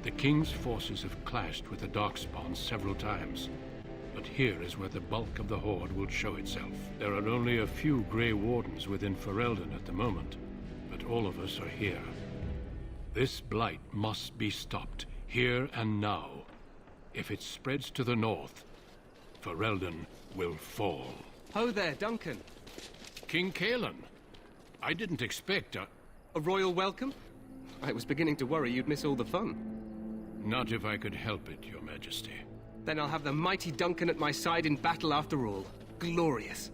The King's forces have clashed with the Darkspawn several times, but here is where the bulk of the Horde will show itself. There are only a few Grey Wardens within Ferelden at the moment, but all of us are here. This blight must be stopped, here and now. If it spreads to the north, Ferelden will fall. Ho there, Duncan. King Kaelan. I didn't expect a royal welcome? I was beginning to worry you'd miss all the fun. Not if I could help it, Your Majesty. Then I'll have the mighty Duncan at my side in battle after all. Glorious.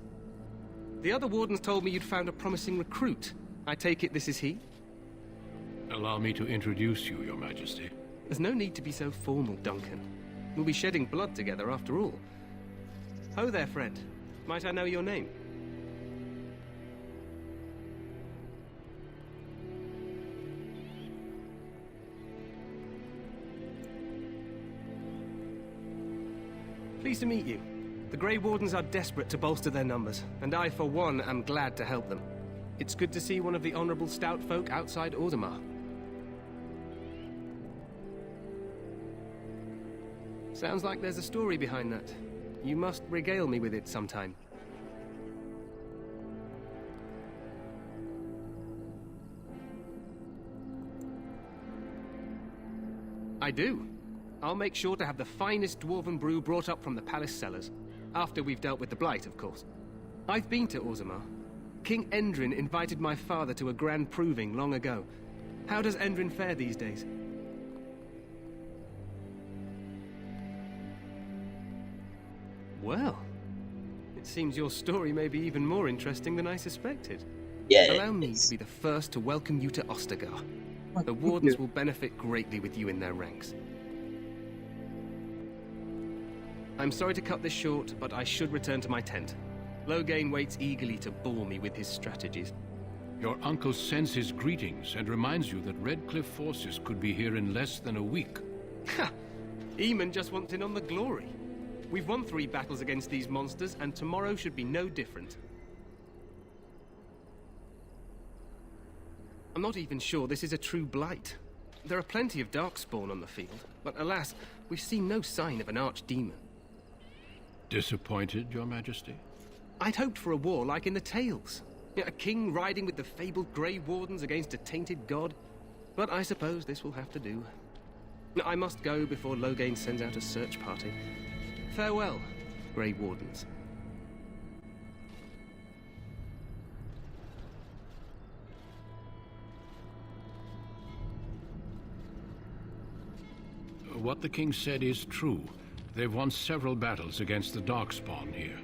The other wardens told me you'd found a promising recruit. I take it this is he? Allow me to introduce you, Your Majesty. There's no need to be so formal, Duncan. We'll be shedding blood together after all. Ho there, friend. Might I know your name? Pleased to meet you. The Grey Wardens are desperate to bolster their numbers, and I, for one, am glad to help them. It's good to see one of the honorable stout folk outside Orzammar. Sounds like there's a story behind that. You must regale me with it sometime. I do. I'll make sure to have the finest dwarven brew brought up from the palace cellars. After we've dealt with the Blight, of course. I've been to Orzammar. King Endrin invited my father to a grand proving long ago. How does Endrin fare these days? Well, it seems your story may be even more interesting than I suspected. Yeah. Allow me to be the first to welcome you to Ostagar. The Wardens will benefit greatly with you in their ranks. I'm sorry to cut this short, but I should return to my tent. Loghain waits eagerly to bore me with his strategies. Your uncle sends his greetings and reminds you that Redcliffe forces could be here in less than a week. Ha! Eamon just wants in on the glory. We've won 3 battles against these monsters, and tomorrow should be no different. I'm not even sure this is a true Blight. There are plenty of Darkspawn on the field, but alas, we've seen no sign of an archdemon. Disappointed, Your Majesty? I'd hoped for a war like in the tales. A king riding with the fabled Grey Wardens against a tainted god. But I suppose this will have to do. I must go before Loghain sends out a search party. Farewell, Grey Wardens. What the king said is true. They've won several battles against the Darkspawn here.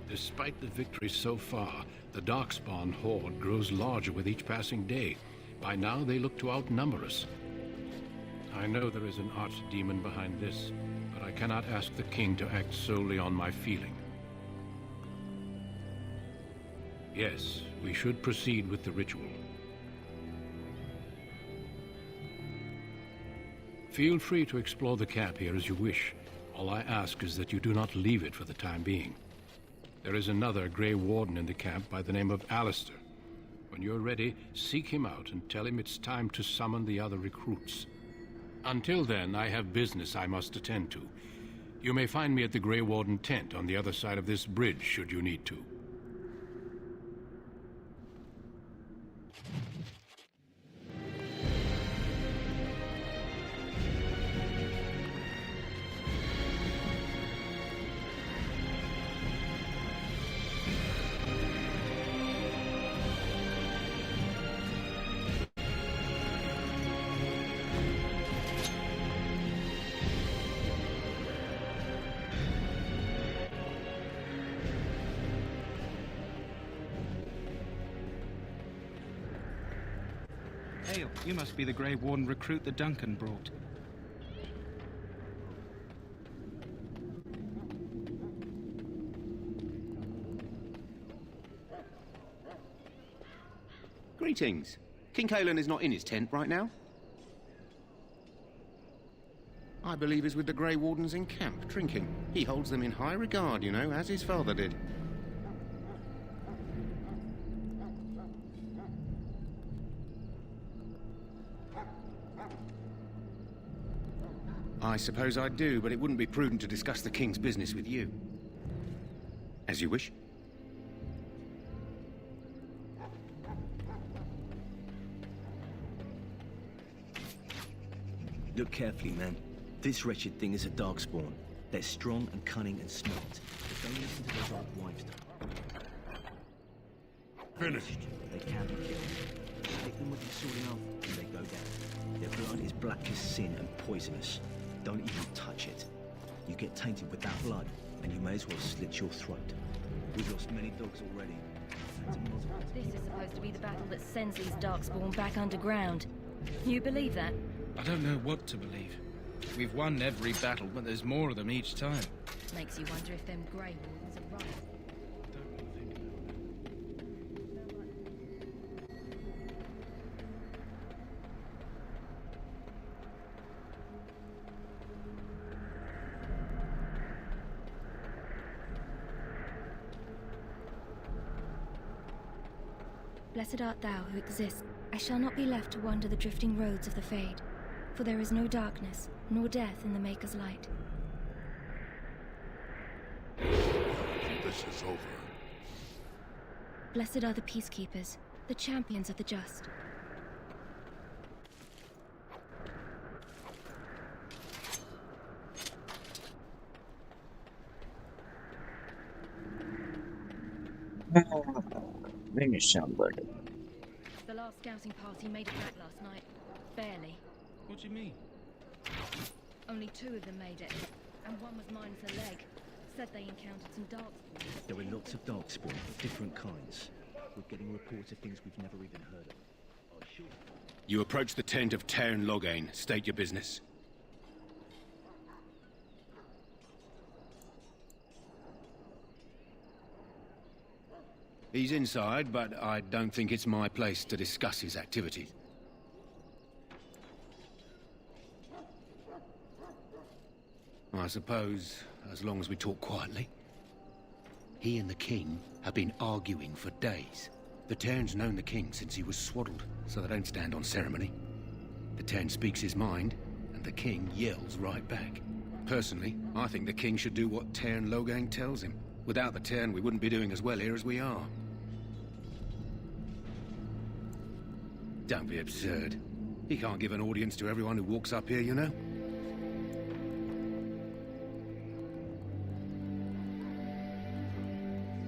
Despite the victory so far, the Darkspawn horde grows larger with each passing day. By now, they look to outnumber us. I know there is an archdemon behind this, but I cannot ask the king to act solely on my feeling. Yes, we should proceed with the ritual. Feel free to explore the camp here as you wish. All I ask is that you do not leave it for the time being. There is another Grey Warden in the camp by the name of Alistair. When you're ready, seek him out and tell him it's time to summon the other recruits. Until then, I have business I must attend to. You may find me at the Grey Warden tent on the other side of this bridge, should you need to. Hail, you must be the Grey Warden recruit that Duncan brought. Greetings. King Cailan is not in his tent right now. I believe he's with the Grey Wardens in camp, drinking. He holds them in high regard, you know, as his father did. I suppose I do, but it wouldn't be prudent to discuss the king's business with you. As you wish. Look carefully, man. This wretched thing is a Darkspawn. They're strong and cunning and smart. But don't listen to those old wives, though. Finished. They can be killed. Stick them with your sword enough, and they go down. Their blood is black as sin and poisonous. Don't even touch it. You get tainted with that blood, and you may as well slit your throat. We've lost many dogs already. This is supposed to be the battle that sends these Darkspawn back underground. You believe that? I don't know what to believe. We've won every battle, but there's more of them each time. Makes you wonder if them Grey Wardens are right. Blessed art thou who exists. I shall not be left to wander the drifting roads of the Fade, for there is no darkness, nor death in the Maker's light. This is over. Blessed are the peacekeepers, the champions of the just. Finish somebody. The last scouting party made it back last night. Barely. What do you mean? Only 2 of them made it, and one was minus a leg. Said they encountered some darkspawn. There were lots of darkspawn of different kinds. We're getting reports of things we've never even heard of. You approach the tent of Tairn Loghain. State your business. He's inside, but I don't think it's my place to discuss his activities. I suppose, as long as we talk quietly. He and the king have been arguing for days. The Tairn's known the king since he was swaddled, so they don't stand on ceremony. The Tairn speaks his mind, and the king yells right back. Personally, I think the king should do what Tairn Loghain tells him. Without the Tairn, we wouldn't be doing as well here as we are. Don't be absurd. He can't give an audience to everyone who walks up here, you know?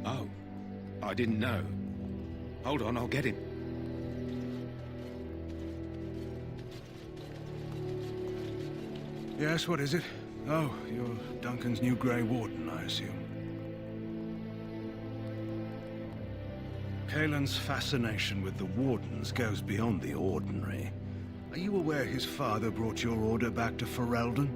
Oh, I didn't know. Hold on, I'll get him. Yes, what is it? Oh, you're Duncan's new Grey Warden, I assume. Cailan's fascination with the Wardens goes beyond the ordinary. Are you aware his father brought your order back to Ferelden?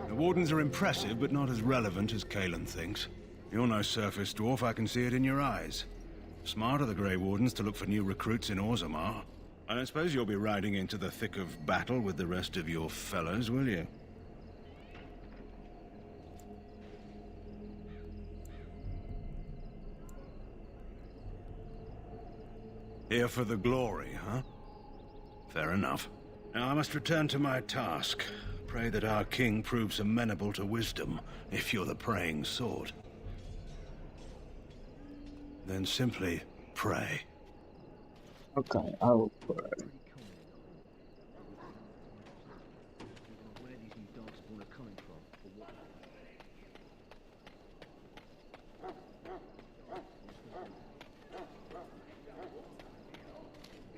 The Wardens are impressive, but not as relevant as Cailan thinks. You're no surface dwarf, I can see it in your eyes. Smart of the Grey Wardens to look for new recruits in Orzammar. I don't suppose you'll be riding into the thick of battle with the rest of your fellows, will you? Here for the glory, huh? Fair enough. Now I must return to my task. Pray that our king proves amenable to wisdom, if you're the praying sort. Then simply pray. Okay, I will pray. Where these new darkspawn are coming from, or what?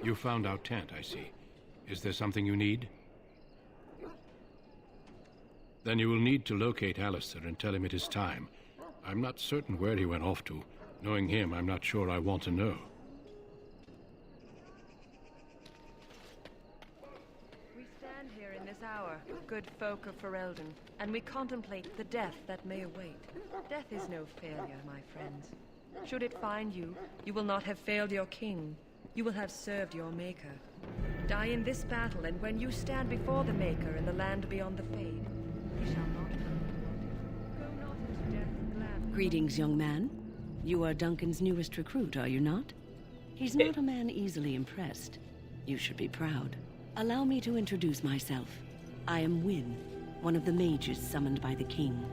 You found our tent, I see. Is there something you need? Then you will need to locate Alistair and tell him it is time. I'm not certain where he went off to. Knowing him, I'm not sure I want to know. We stand here in this hour, good folk of Ferelden, and we contemplate the death that may await. Death is no failure, my friends. Should it find you, you will not have failed your king. You will have served your Maker. Die in this battle, and when you stand before the Maker in the land beyond the Fade, he shall not find you wanted. Go not into death gladly. Greetings, young man. You are Duncan's newest recruit, are you not? He's not a man easily impressed. You should be proud. Allow me to introduce myself. I am Wynne, one of the mages summoned by the king.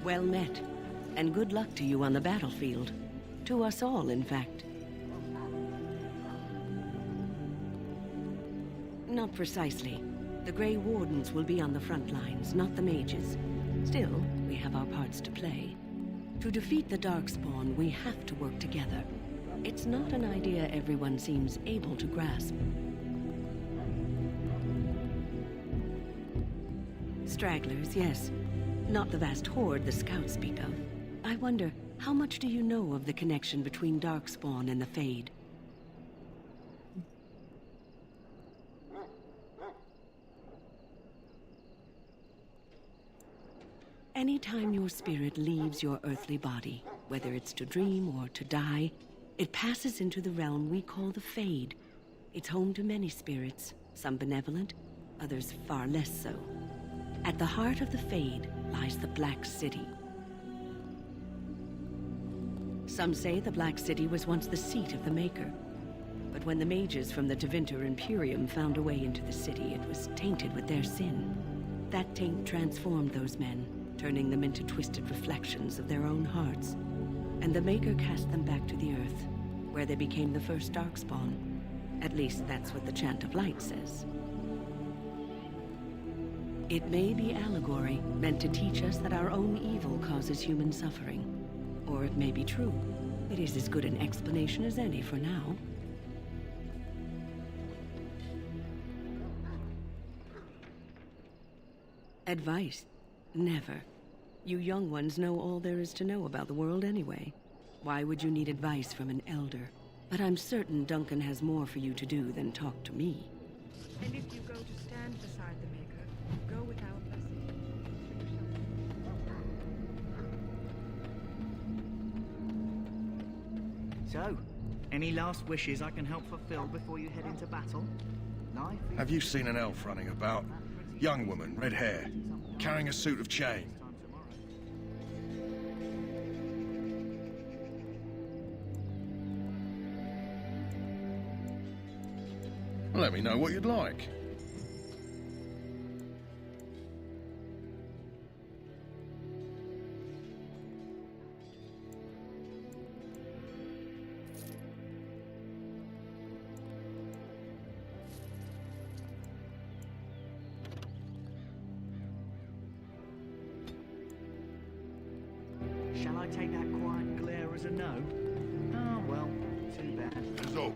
Well met, and good luck to you on the battlefield. To us all, in fact. Not precisely. The Grey Wardens will be on the front lines, not the mages. Still, we have our parts to play. To defeat the Darkspawn, we have to work together. It's not an idea everyone seems able to grasp. Stragglers, yes. Not the vast horde the scouts speak of. I wonder, how much do you know of the connection between Darkspawn and the Fade? Anytime your spirit leaves your earthly body, whether it's to dream or to die, it passes into the realm we call the Fade. It's home to many spirits, some benevolent, others far less so. At the heart of the Fade lies the Black City. Some say the Black City was once the seat of the Maker. But when the mages from the Tevinter Imperium found a way into the city, it was tainted with their sin. That taint transformed those men, turning them into twisted reflections of their own hearts. And the Maker cast them back to the Earth, where they became the first Darkspawn. At least that's what the Chant of Light says. It may be allegory, meant to teach us that our own evil causes human suffering. Or it may be true. It is as good an explanation as any for now. Advice? Never. You young ones know all there is to know about the world anyway. Why would you need advice from an elder? But I'm certain Duncan has more for you to do than talk to me. And if you go to stand beside the Maker, go without blessing. So, any last wishes I can help fulfill before you head into battle? Life? Have you seen an elf running about? Young woman, red hair, carrying a suit of chain. Let me know what you'd like. Shall I take that quiet glare as a no? Oh, well, too bad. So.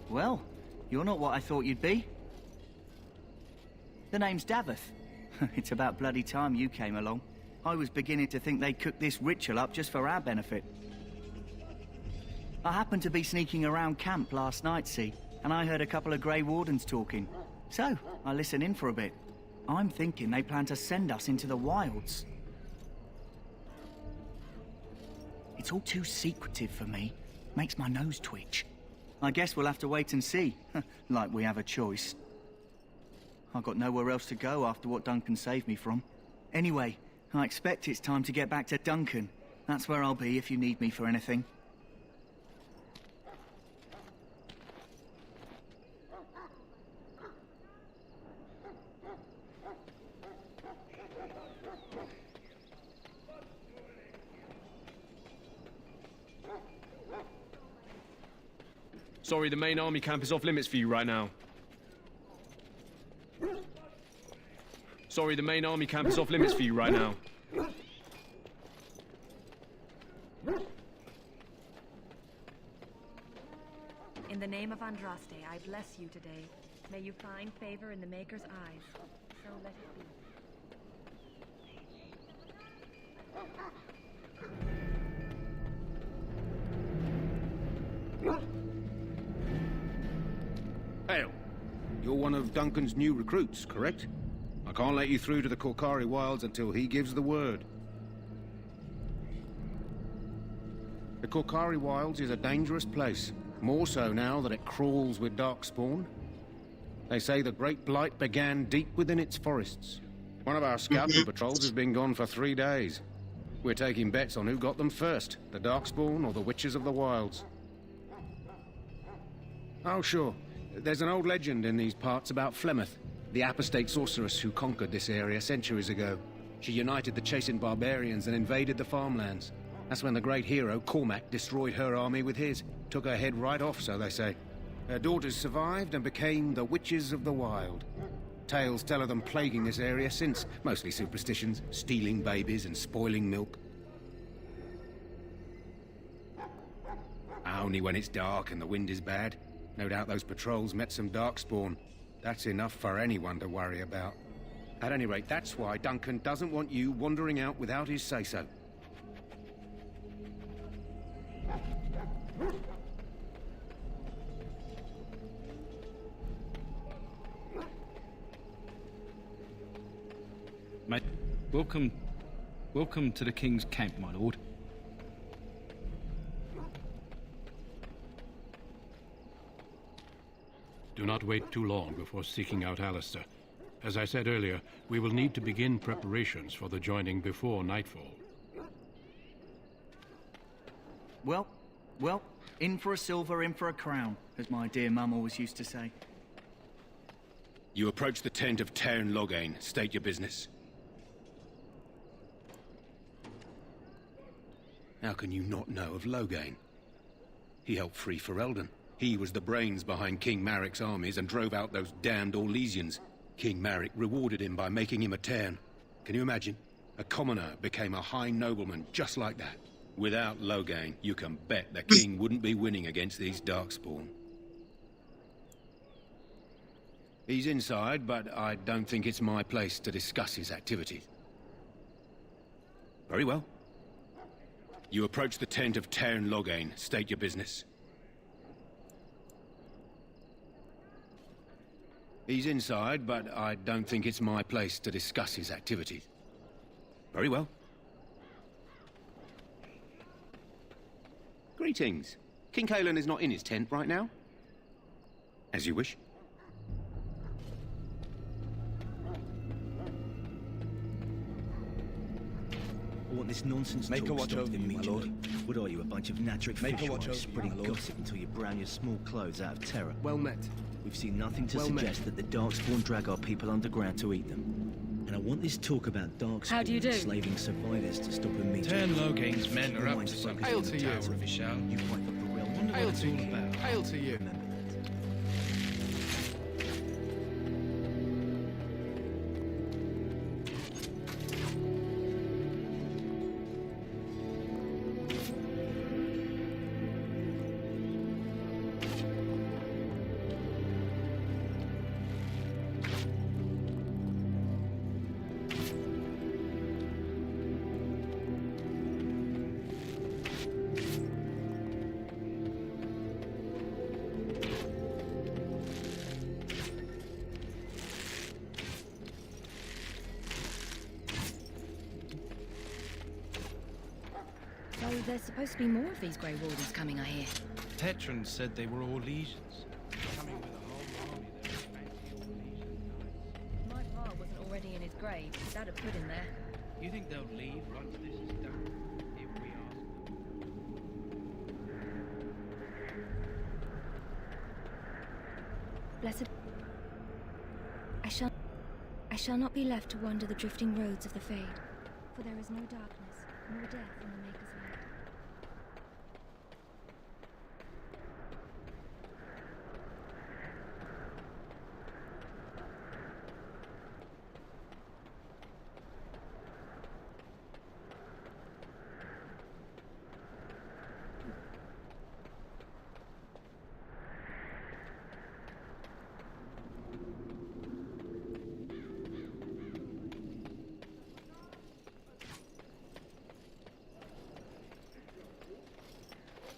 Well, you're not what I thought you'd be. The name's Daveth. It's about bloody time you came along. I was beginning to think they cooked this ritual up just for our benefit. I happened to be sneaking around camp last night, see? And I heard a couple of Grey Wardens talking. So, I listened in for a bit. I'm thinking they plan to send us into the wilds. It's all too secretive for me. Makes my nose twitch. I guess we'll have to wait and see. Like we have a choice. I've got nowhere else to go after what Duncan saved me from. Anyway, I expect it's time to get back to Duncan. That's where I'll be if you need me for anything. Sorry, the main army camp is off limits for you right now. Sorry, the main army camp is off limits for you right now. In the name of Andraste, I bless you today. May you find favor in the Maker's eyes. So let it be. Hail. You're one of Duncan's new recruits, correct? I can't let you through to the Korcari Wilds until he gives the word. The Korcari Wilds is a dangerous place. More so now that it crawls with Darkspawn. They say the Great Blight began deep within its forests. One of our scouting patrols has been gone for 3 days. We're taking bets on who got them first, the Darkspawn or the Witches of the Wilds. Oh, sure. There's an old legend in these parts about Flemeth, the apostate sorceress who conquered this area centuries ago. She united the chasing barbarians and invaded the farmlands. That's when the great hero, Cormac, destroyed her army with his. Took her head right off, so they say. Her daughters survived and became the Witches of the Wild. Tales tell of them plaguing this area since. Mostly superstitions, stealing babies and spoiling milk. Only when it's dark and the wind is bad. No doubt those patrols met some Darkspawn. That's enough for anyone to worry about. At any rate, that's why Duncan doesn't want you wandering out without his say-so. Mate, welcome to the King's camp, my lord. Do not wait too long before seeking out Alistair. As I said earlier, we will need to begin preparations for the joining before nightfall. Well, in for a silver, in for a crown, as my dear mum always used to say. You approach the tent of Teyrn Loghain. State your business. How can you not know of Loghain? He helped free Ferelden. He was the brains behind King Maric's armies and drove out those damned Orlesians. King Maric rewarded him by making him a Teyrn. Can you imagine? A commoner became a high nobleman just like that. Without Loghain, you can bet the king wouldn't be winning against these Darkspawn. He's inside, but I don't think it's my place to discuss his activities. Very well. You approach the tent of Teyrn Loghain. State your business. He's inside, but I don't think it's my place to discuss his activities. Very well. Greetings. King Cailan is not in his tent right now. As you wish. I want this nonsense Make a talk watch stopped over you, my immediately. lord. What are you, a bunch of Natric Make a fishwives watch over you, spreading my lord. gossip until you brown your small clothes out of terror? Well met. We've seen nothing to Well met. suggest that the Darkspawn drag our people underground to eat them. And I want this talk about Darkspawn How do you do? enslaving survivors to stop immediately. Teyrn Loghain's men are up to something Hail in the to you. Tower of Ishal. You fight for Ferelden. Wonder Hail what it's to all you. about. Hail to you. Remember that. So there's supposed to be more of these Grey Wardens coming, I hear. Tetron said they were all legions. Coming with a whole army that was fancy all legions. My pa wasn't already in his grave. That'd put him there. You think they'll leave once this is done? If we ask them. Blessed. I shall not be left to wander the drifting roads of the Fade, for there is no darkness, nor death in the Maker's light.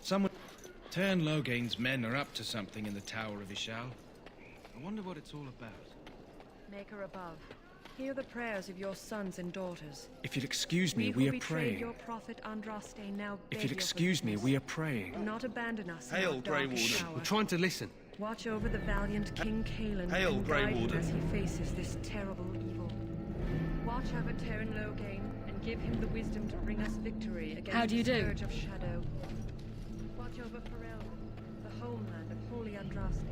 Someone... Teyrn Loghain's men are up to something in the Tower of Ishal. I wonder what it's all about. Maker above, hear the prayers of your sons and daughters. If you'll excuse me, We we who are betrayed praying. your prophet Andraste now If beg you'll your excuse me, forgiveness. we are praying. Do not abandon us in Hail, our Grey darkest Warden. hour. I'm trying to listen. Watch over the valiant King Cailan Hail, and Grey guide him Warden. as he faces this terrible evil. Watch over Teyrn Loghain and give him the wisdom to bring us victory against How do you the do? scourge of shadow. Watch over Ferelden, the homeland of Holy Andraste.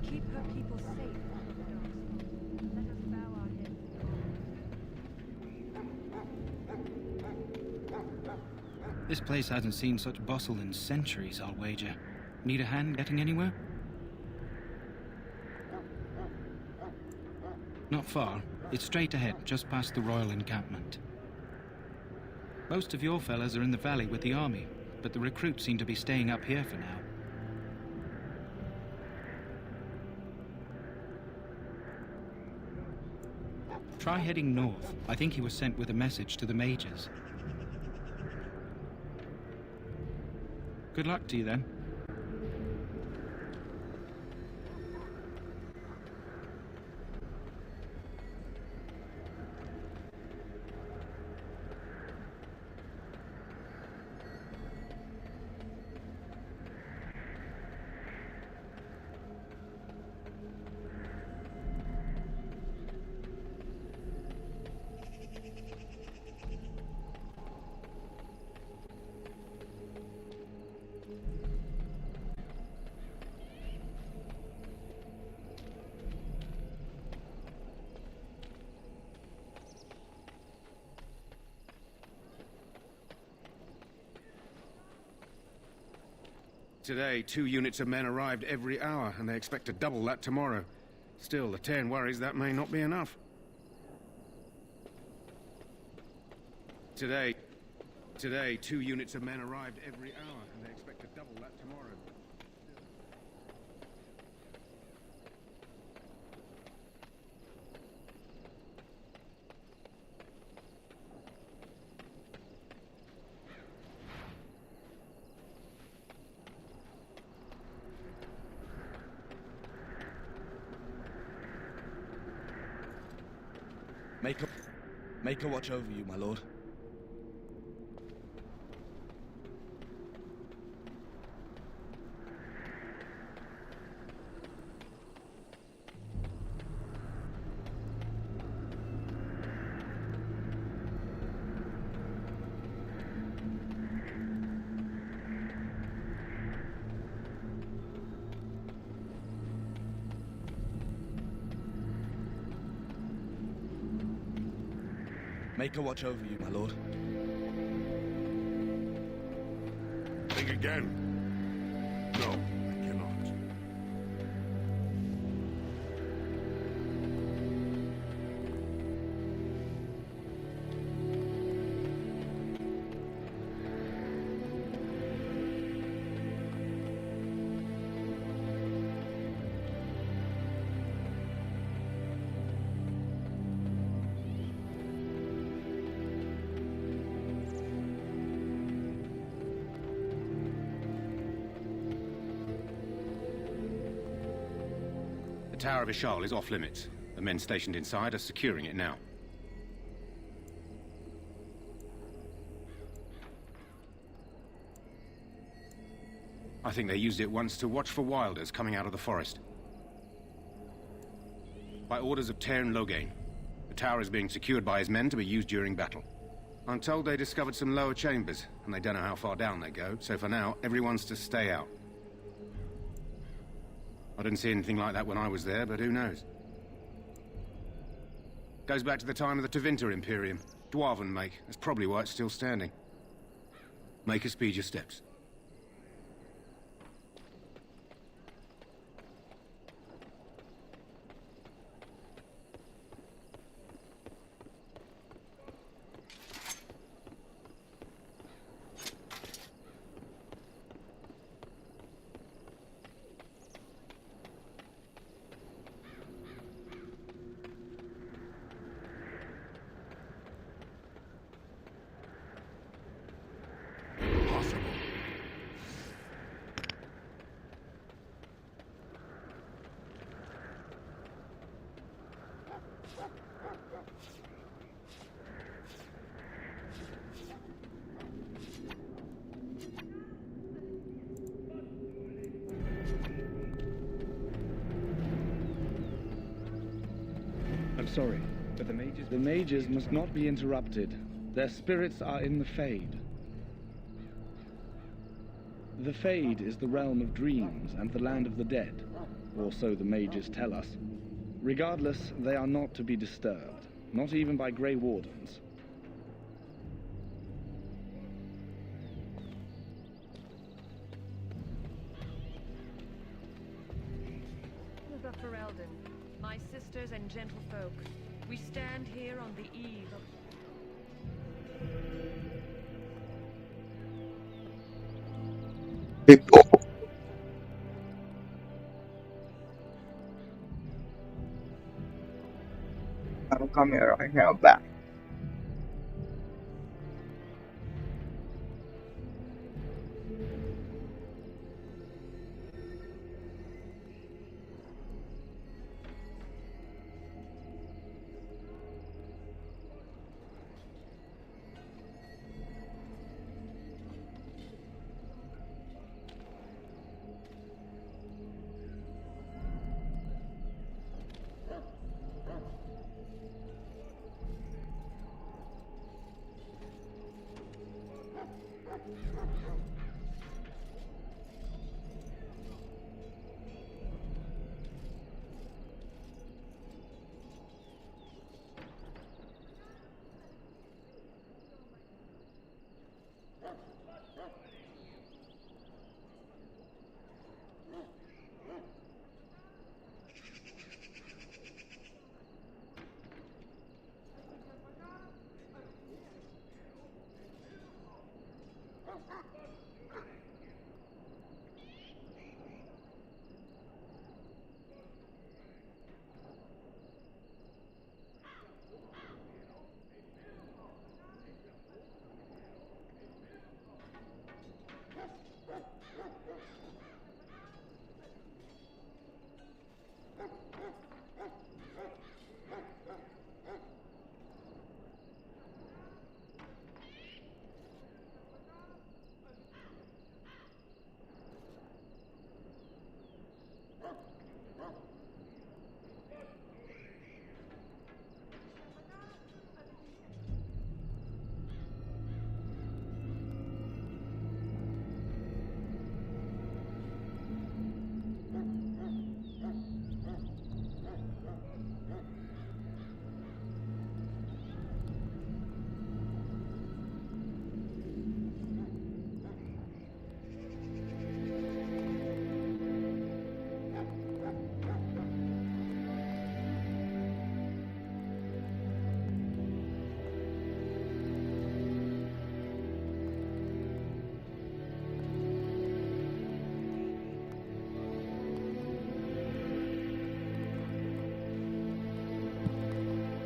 Keep her people safe from the Darkspawn. Let us bow our heads. This place hasn't seen such bustle in centuries, I'll wager. Need a hand getting anywhere? Not far. It's straight ahead, just past the royal encampment. Most of your fellas are in the valley with the army, but the recruits seem to be staying up here for now. Try heading north. I think he was sent with a message to the mages. Good luck to you then. Today, 2 units of men arrived every hour, and they expect to double that tomorrow. Still, the Terran worries that may not be enough. Today, 2 units of men arrived every hour, and they expect to double that tomorrow. Make a watch over you, my lord. Make a watch over you, my lord. Think again. No, I cannot. The Tower of Ishal is off limits. The men stationed inside are securing it now. I think they used it once to watch for wilders coming out of the forest. By orders of Tairn Loghain, the tower is being secured by his men to be used during battle. I'm told they discovered some lower chambers, and they don't know how far down they go, so for now, everyone's to stay out. I didn't see anything like that when I was there, but who knows? Goes back to the time of the Tevinter Imperium. Dwarven make. That's probably why it's still standing. Make us speed your steps. I'm sorry, but the mages must not be interrupted. Their spirits are in the Fade. The Fade is the realm of dreams and the land of the dead, or so the mages tell us. Regardless, they are not to be disturbed, not even by Grey Wardens. Ferelden, my sisters and gentlefolk, we stand here on the eve of... I'll come here right now back.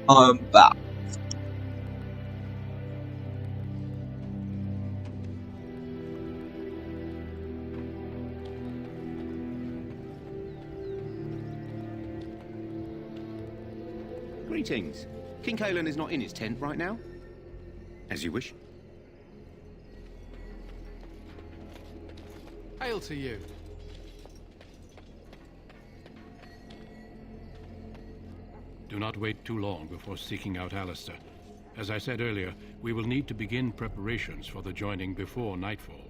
I'm back. Greetings. King Kalen is not in his tent right now? As you wish. Hail to you. Do not wait too long before seeking out Alistair. As I said earlier, we will need to begin preparations for the joining before nightfall.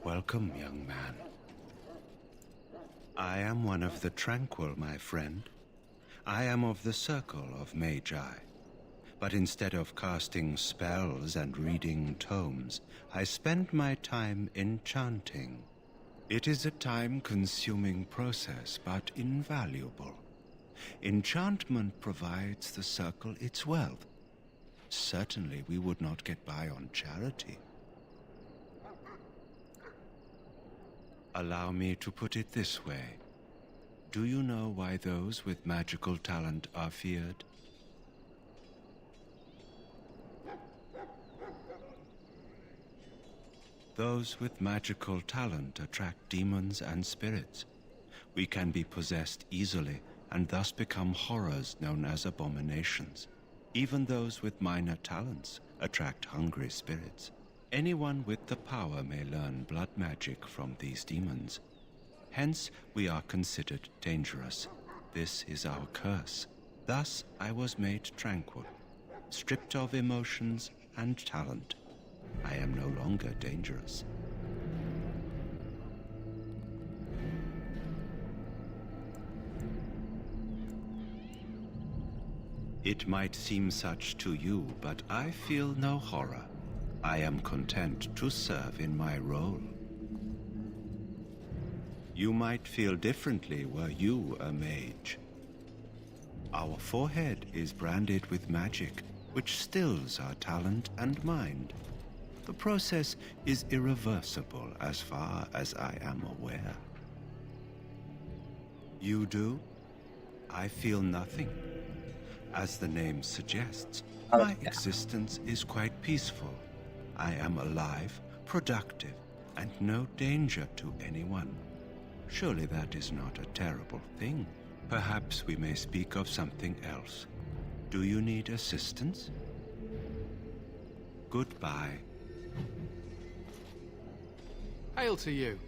Welcome, young man. I am one of the Tranquil, my friend. I am of the Circle of Magi. But instead of casting spells and reading tomes, I spend my time enchanting. It is a time-consuming process, but invaluable. Enchantment provides the Circle its wealth. Certainly we would not get by on charity. Allow me to put it this way. Do you know why those with magical talent are feared? Those with magical talent attract demons and spirits. We can be possessed easily and thus become horrors known as abominations. Even those with minor talents attract hungry spirits. Anyone with the power may learn blood magic from these demons. Hence, we are considered dangerous. This is our curse. Thus, I was made tranquil, stripped of emotions and talent. I am no longer dangerous. It might seem such to you, but I feel no horror. I am content to serve in my role. You might feel differently were you a mage. Our forehead is branded with magic, which stills our talent and mind. The process is irreversible as far as I am aware. You do? I feel nothing. As the name suggests, my existence is quite peaceful. I am alive, productive, and no danger to anyone. Surely that is not a terrible thing. Perhaps we may speak of something else. Do you need assistance? Goodbye. Hail to you.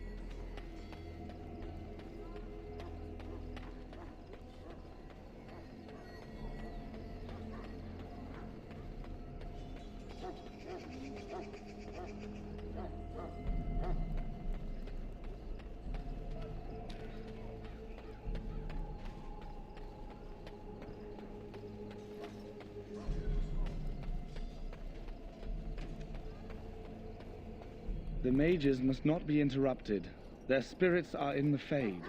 The mages must not be interrupted. Their spirits are in the Fade.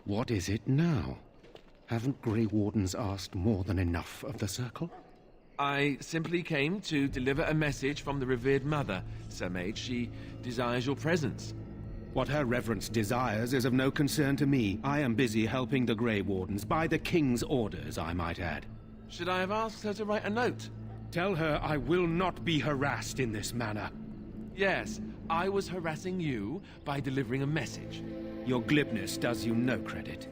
What is it now? Haven't Grey Wardens asked more than enough of the Circle? I simply came to deliver a message from the revered mother, Sir Mage. She desires your presence. What her reverence desires is of no concern to me. I am busy helping the Grey Wardens, by the King's orders, I might add. Should I have asked her to write a note? Tell her I will not be harassed in this manner. Yes, I was harassing you by delivering a message. Your glibness does you no credit.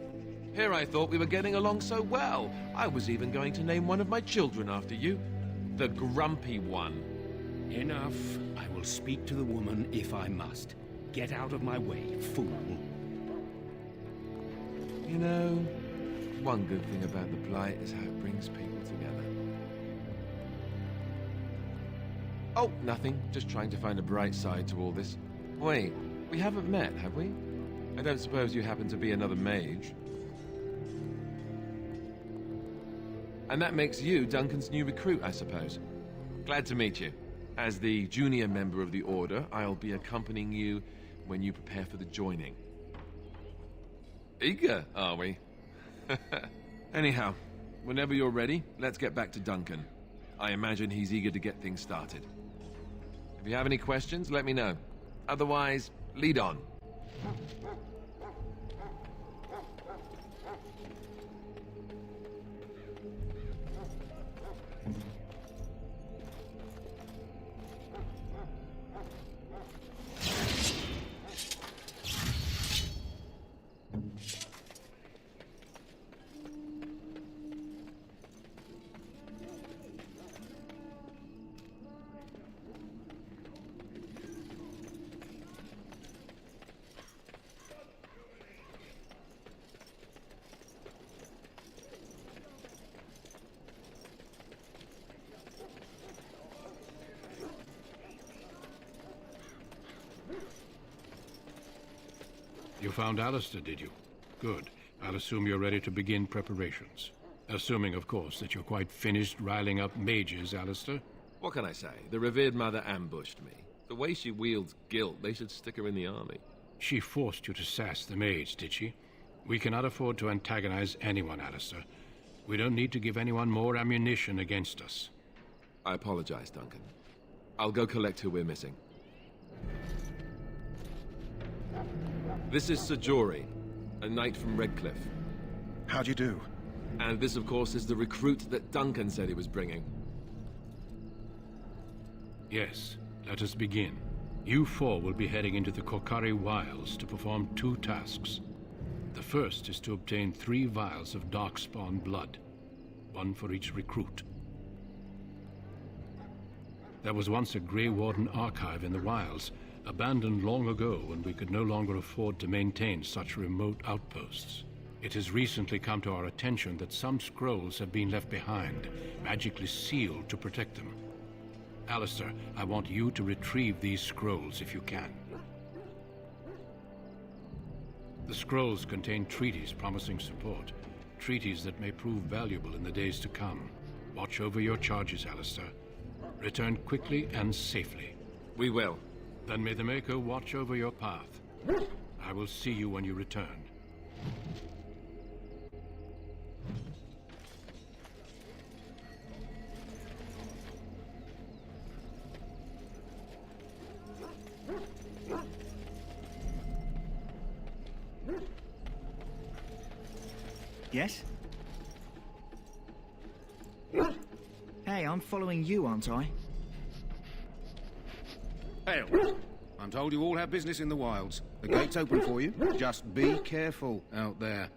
Here I thought we were getting along so well. I was even going to name one of my children after you. The Grumpy One. Enough. I will speak to the woman if I must. Get out of my way, fool. You know, one good thing about the Blight is how it brings people together. Oh, nothing. Just trying to find a bright side to all this. Wait, we haven't met, have we? I don't suppose you happen to be another mage. And that makes you Duncan's new recruit, I suppose. Glad to meet you. As the junior member of the Order, I'll be accompanying you when you prepare for the joining. Eager, are we? Anyhow, whenever you're ready, let's get back to Duncan. I imagine he's eager to get things started. If you have any questions, let me know. Otherwise, lead on. You found Alistair, did you? Good. I'll assume you're ready to begin preparations. Assuming, of course, that you're quite finished riling up mages, Alistair. What can I say? The revered mother ambushed me. The way she wields guilt, they should stick her in the army. She forced you to sass the mage, did she? We cannot afford to antagonize anyone, Alistair. We don't need to give anyone more ammunition against us. I apologize, Duncan. I'll go collect who we're missing. This is Sir Jory, a knight from Redcliffe. How do you do? And this, of course, is the recruit that Duncan said he was bringing. Yes, let us begin. You four will be heading into the Korcari Wilds to perform 2 tasks. The first is to obtain 3 vials of Darkspawn blood, 1 for each recruit. There was once a Grey Warden archive in the wilds, abandoned long ago when we could no longer afford to maintain such remote outposts. It has recently come to our attention that some scrolls have been left behind, magically sealed to protect them. Alistair, I want you to retrieve these scrolls if you can. The scrolls contain treaties promising support, treaties that may prove valuable in the days to come. Watch over your charges, Alistair. Return quickly and safely. We will. Then may the Maker watch over your path. I will see you when you return. Yes? Hey, I'm following you, aren't I? Hail. I'm told you all have business in the wilds. The gate's open for you. Just be careful out there.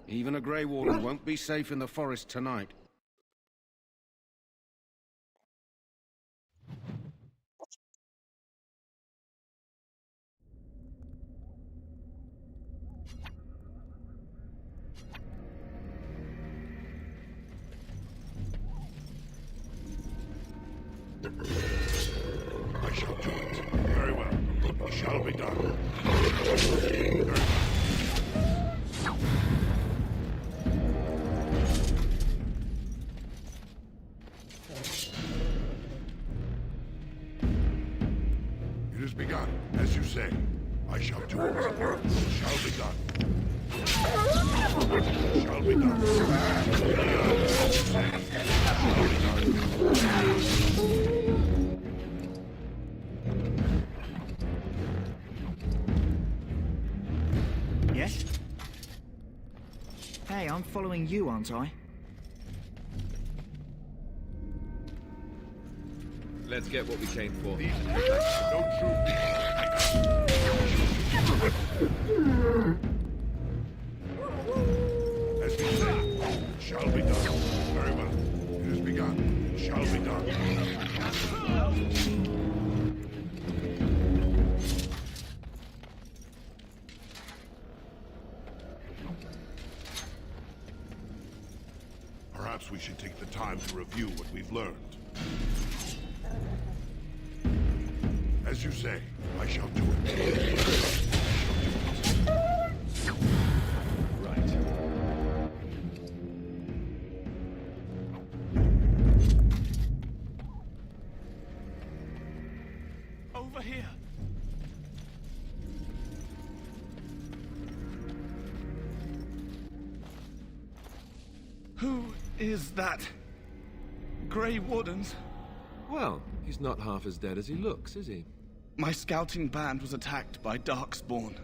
Even a Grey Warden won't be safe in the forest tonight. I shall do it. Very well. It shall be done. It is begun, as you say. I shall do it. It shall be done. It shall be done. As you say. It shall be done. Yes? Hey, I'm following you, aren't I? Let's get what we came for. No truth. As you say, it shall be done. Very well. It has begun. It shall be done. Perhaps we should take the time to review what we've learned. As you say, I shall do it. Right. Over here. Who is that? Grey Wardens? Well, he's not half as dead as he looks, is he? My scouting band was attacked by Darkspawn.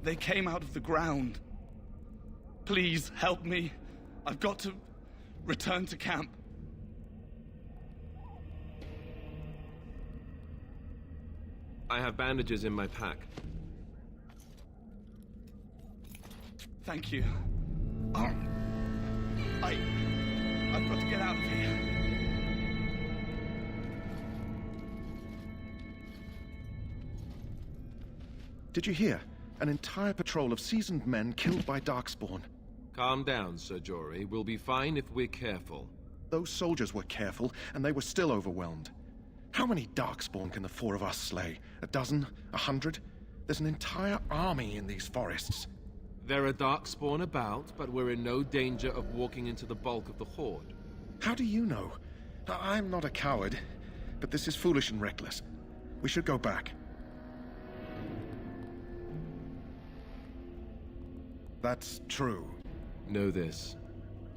They came out of the ground. Please help me. I've got to return to camp. I have bandages in my pack. Thank you. I've got to get out of here. Did you hear? An entire patrol of seasoned men killed by Darkspawn. Calm down, Sir Jory. We'll be fine if we're careful. Those soldiers were careful, and they were still overwhelmed. How many Darkspawn can the four of us slay? A dozen? 100? There's an entire army in these forests. There are Darkspawn about, but we're in no danger of walking into the bulk of the Horde. How do you know? I'm not a coward, but this is foolish and reckless. We should go back. That's true. Know this.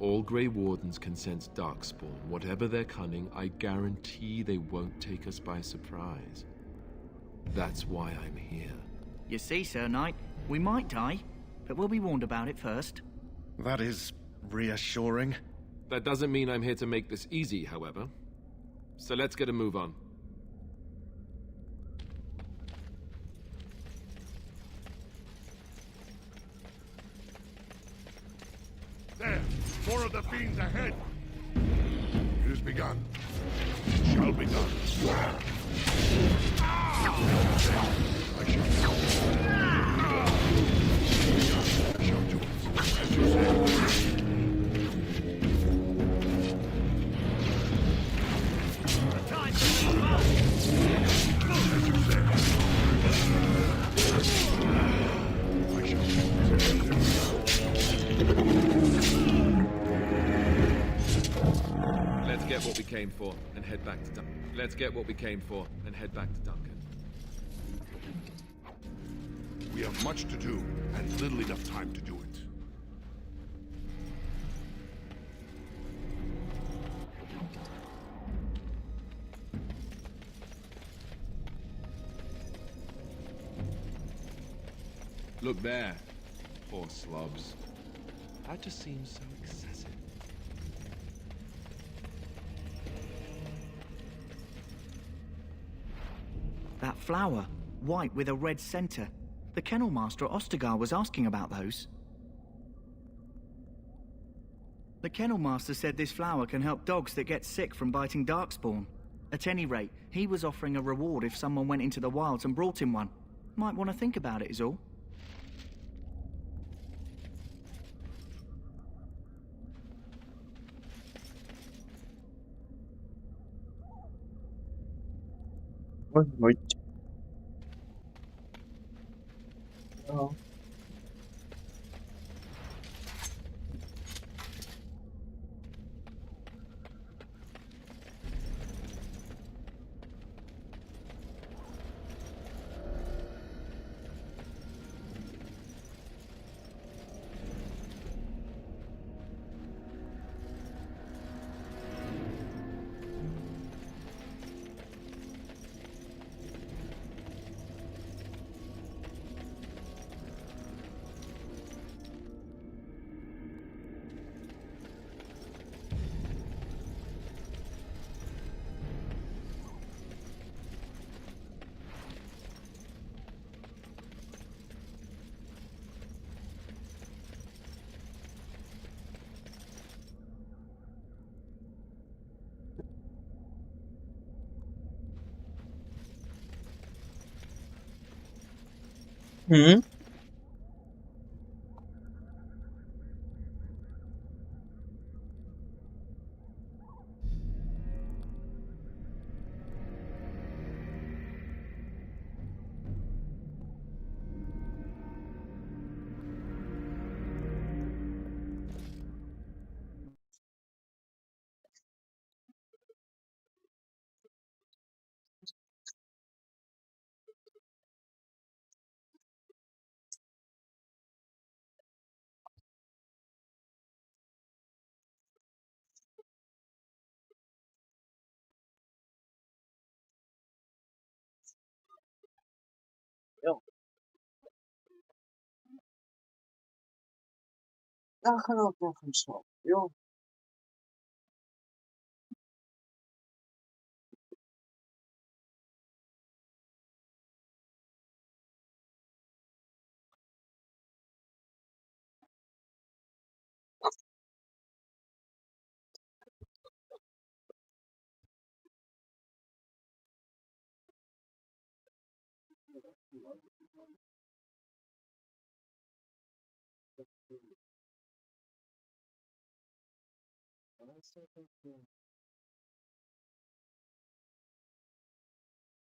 All Grey Wardens can sense Darkspawn. Whatever their cunning, I guarantee they won't take us by surprise. That's why I'm here. You see, Sir Knight, we might die, but we'll be warned about it first. That is reassuring. That doesn't mean I'm here to make this easy, however. So let's get a move on. There! More of the fiends ahead! It has begun. It shall be done. I shall do it. As you say. Time to move up! As you say. I shall do it. Let's get what we came for and head back to Duncan. Let's get what we came for and head back to Duncan. We have much to do and little enough time to do it. Look there. Poor slobs. That just seems so excessive. That flower, white with a red center. The Kennel Master at Ostagar was asking about those. The Kennel Master said this flower can help dogs that get sick from biting Darkspawn. At any rate, he was offering a reward if someone went into the wilds and brought him one. Might want to think about it is all. Oh. Hmm? Yok. Nakakapagod siya. Yung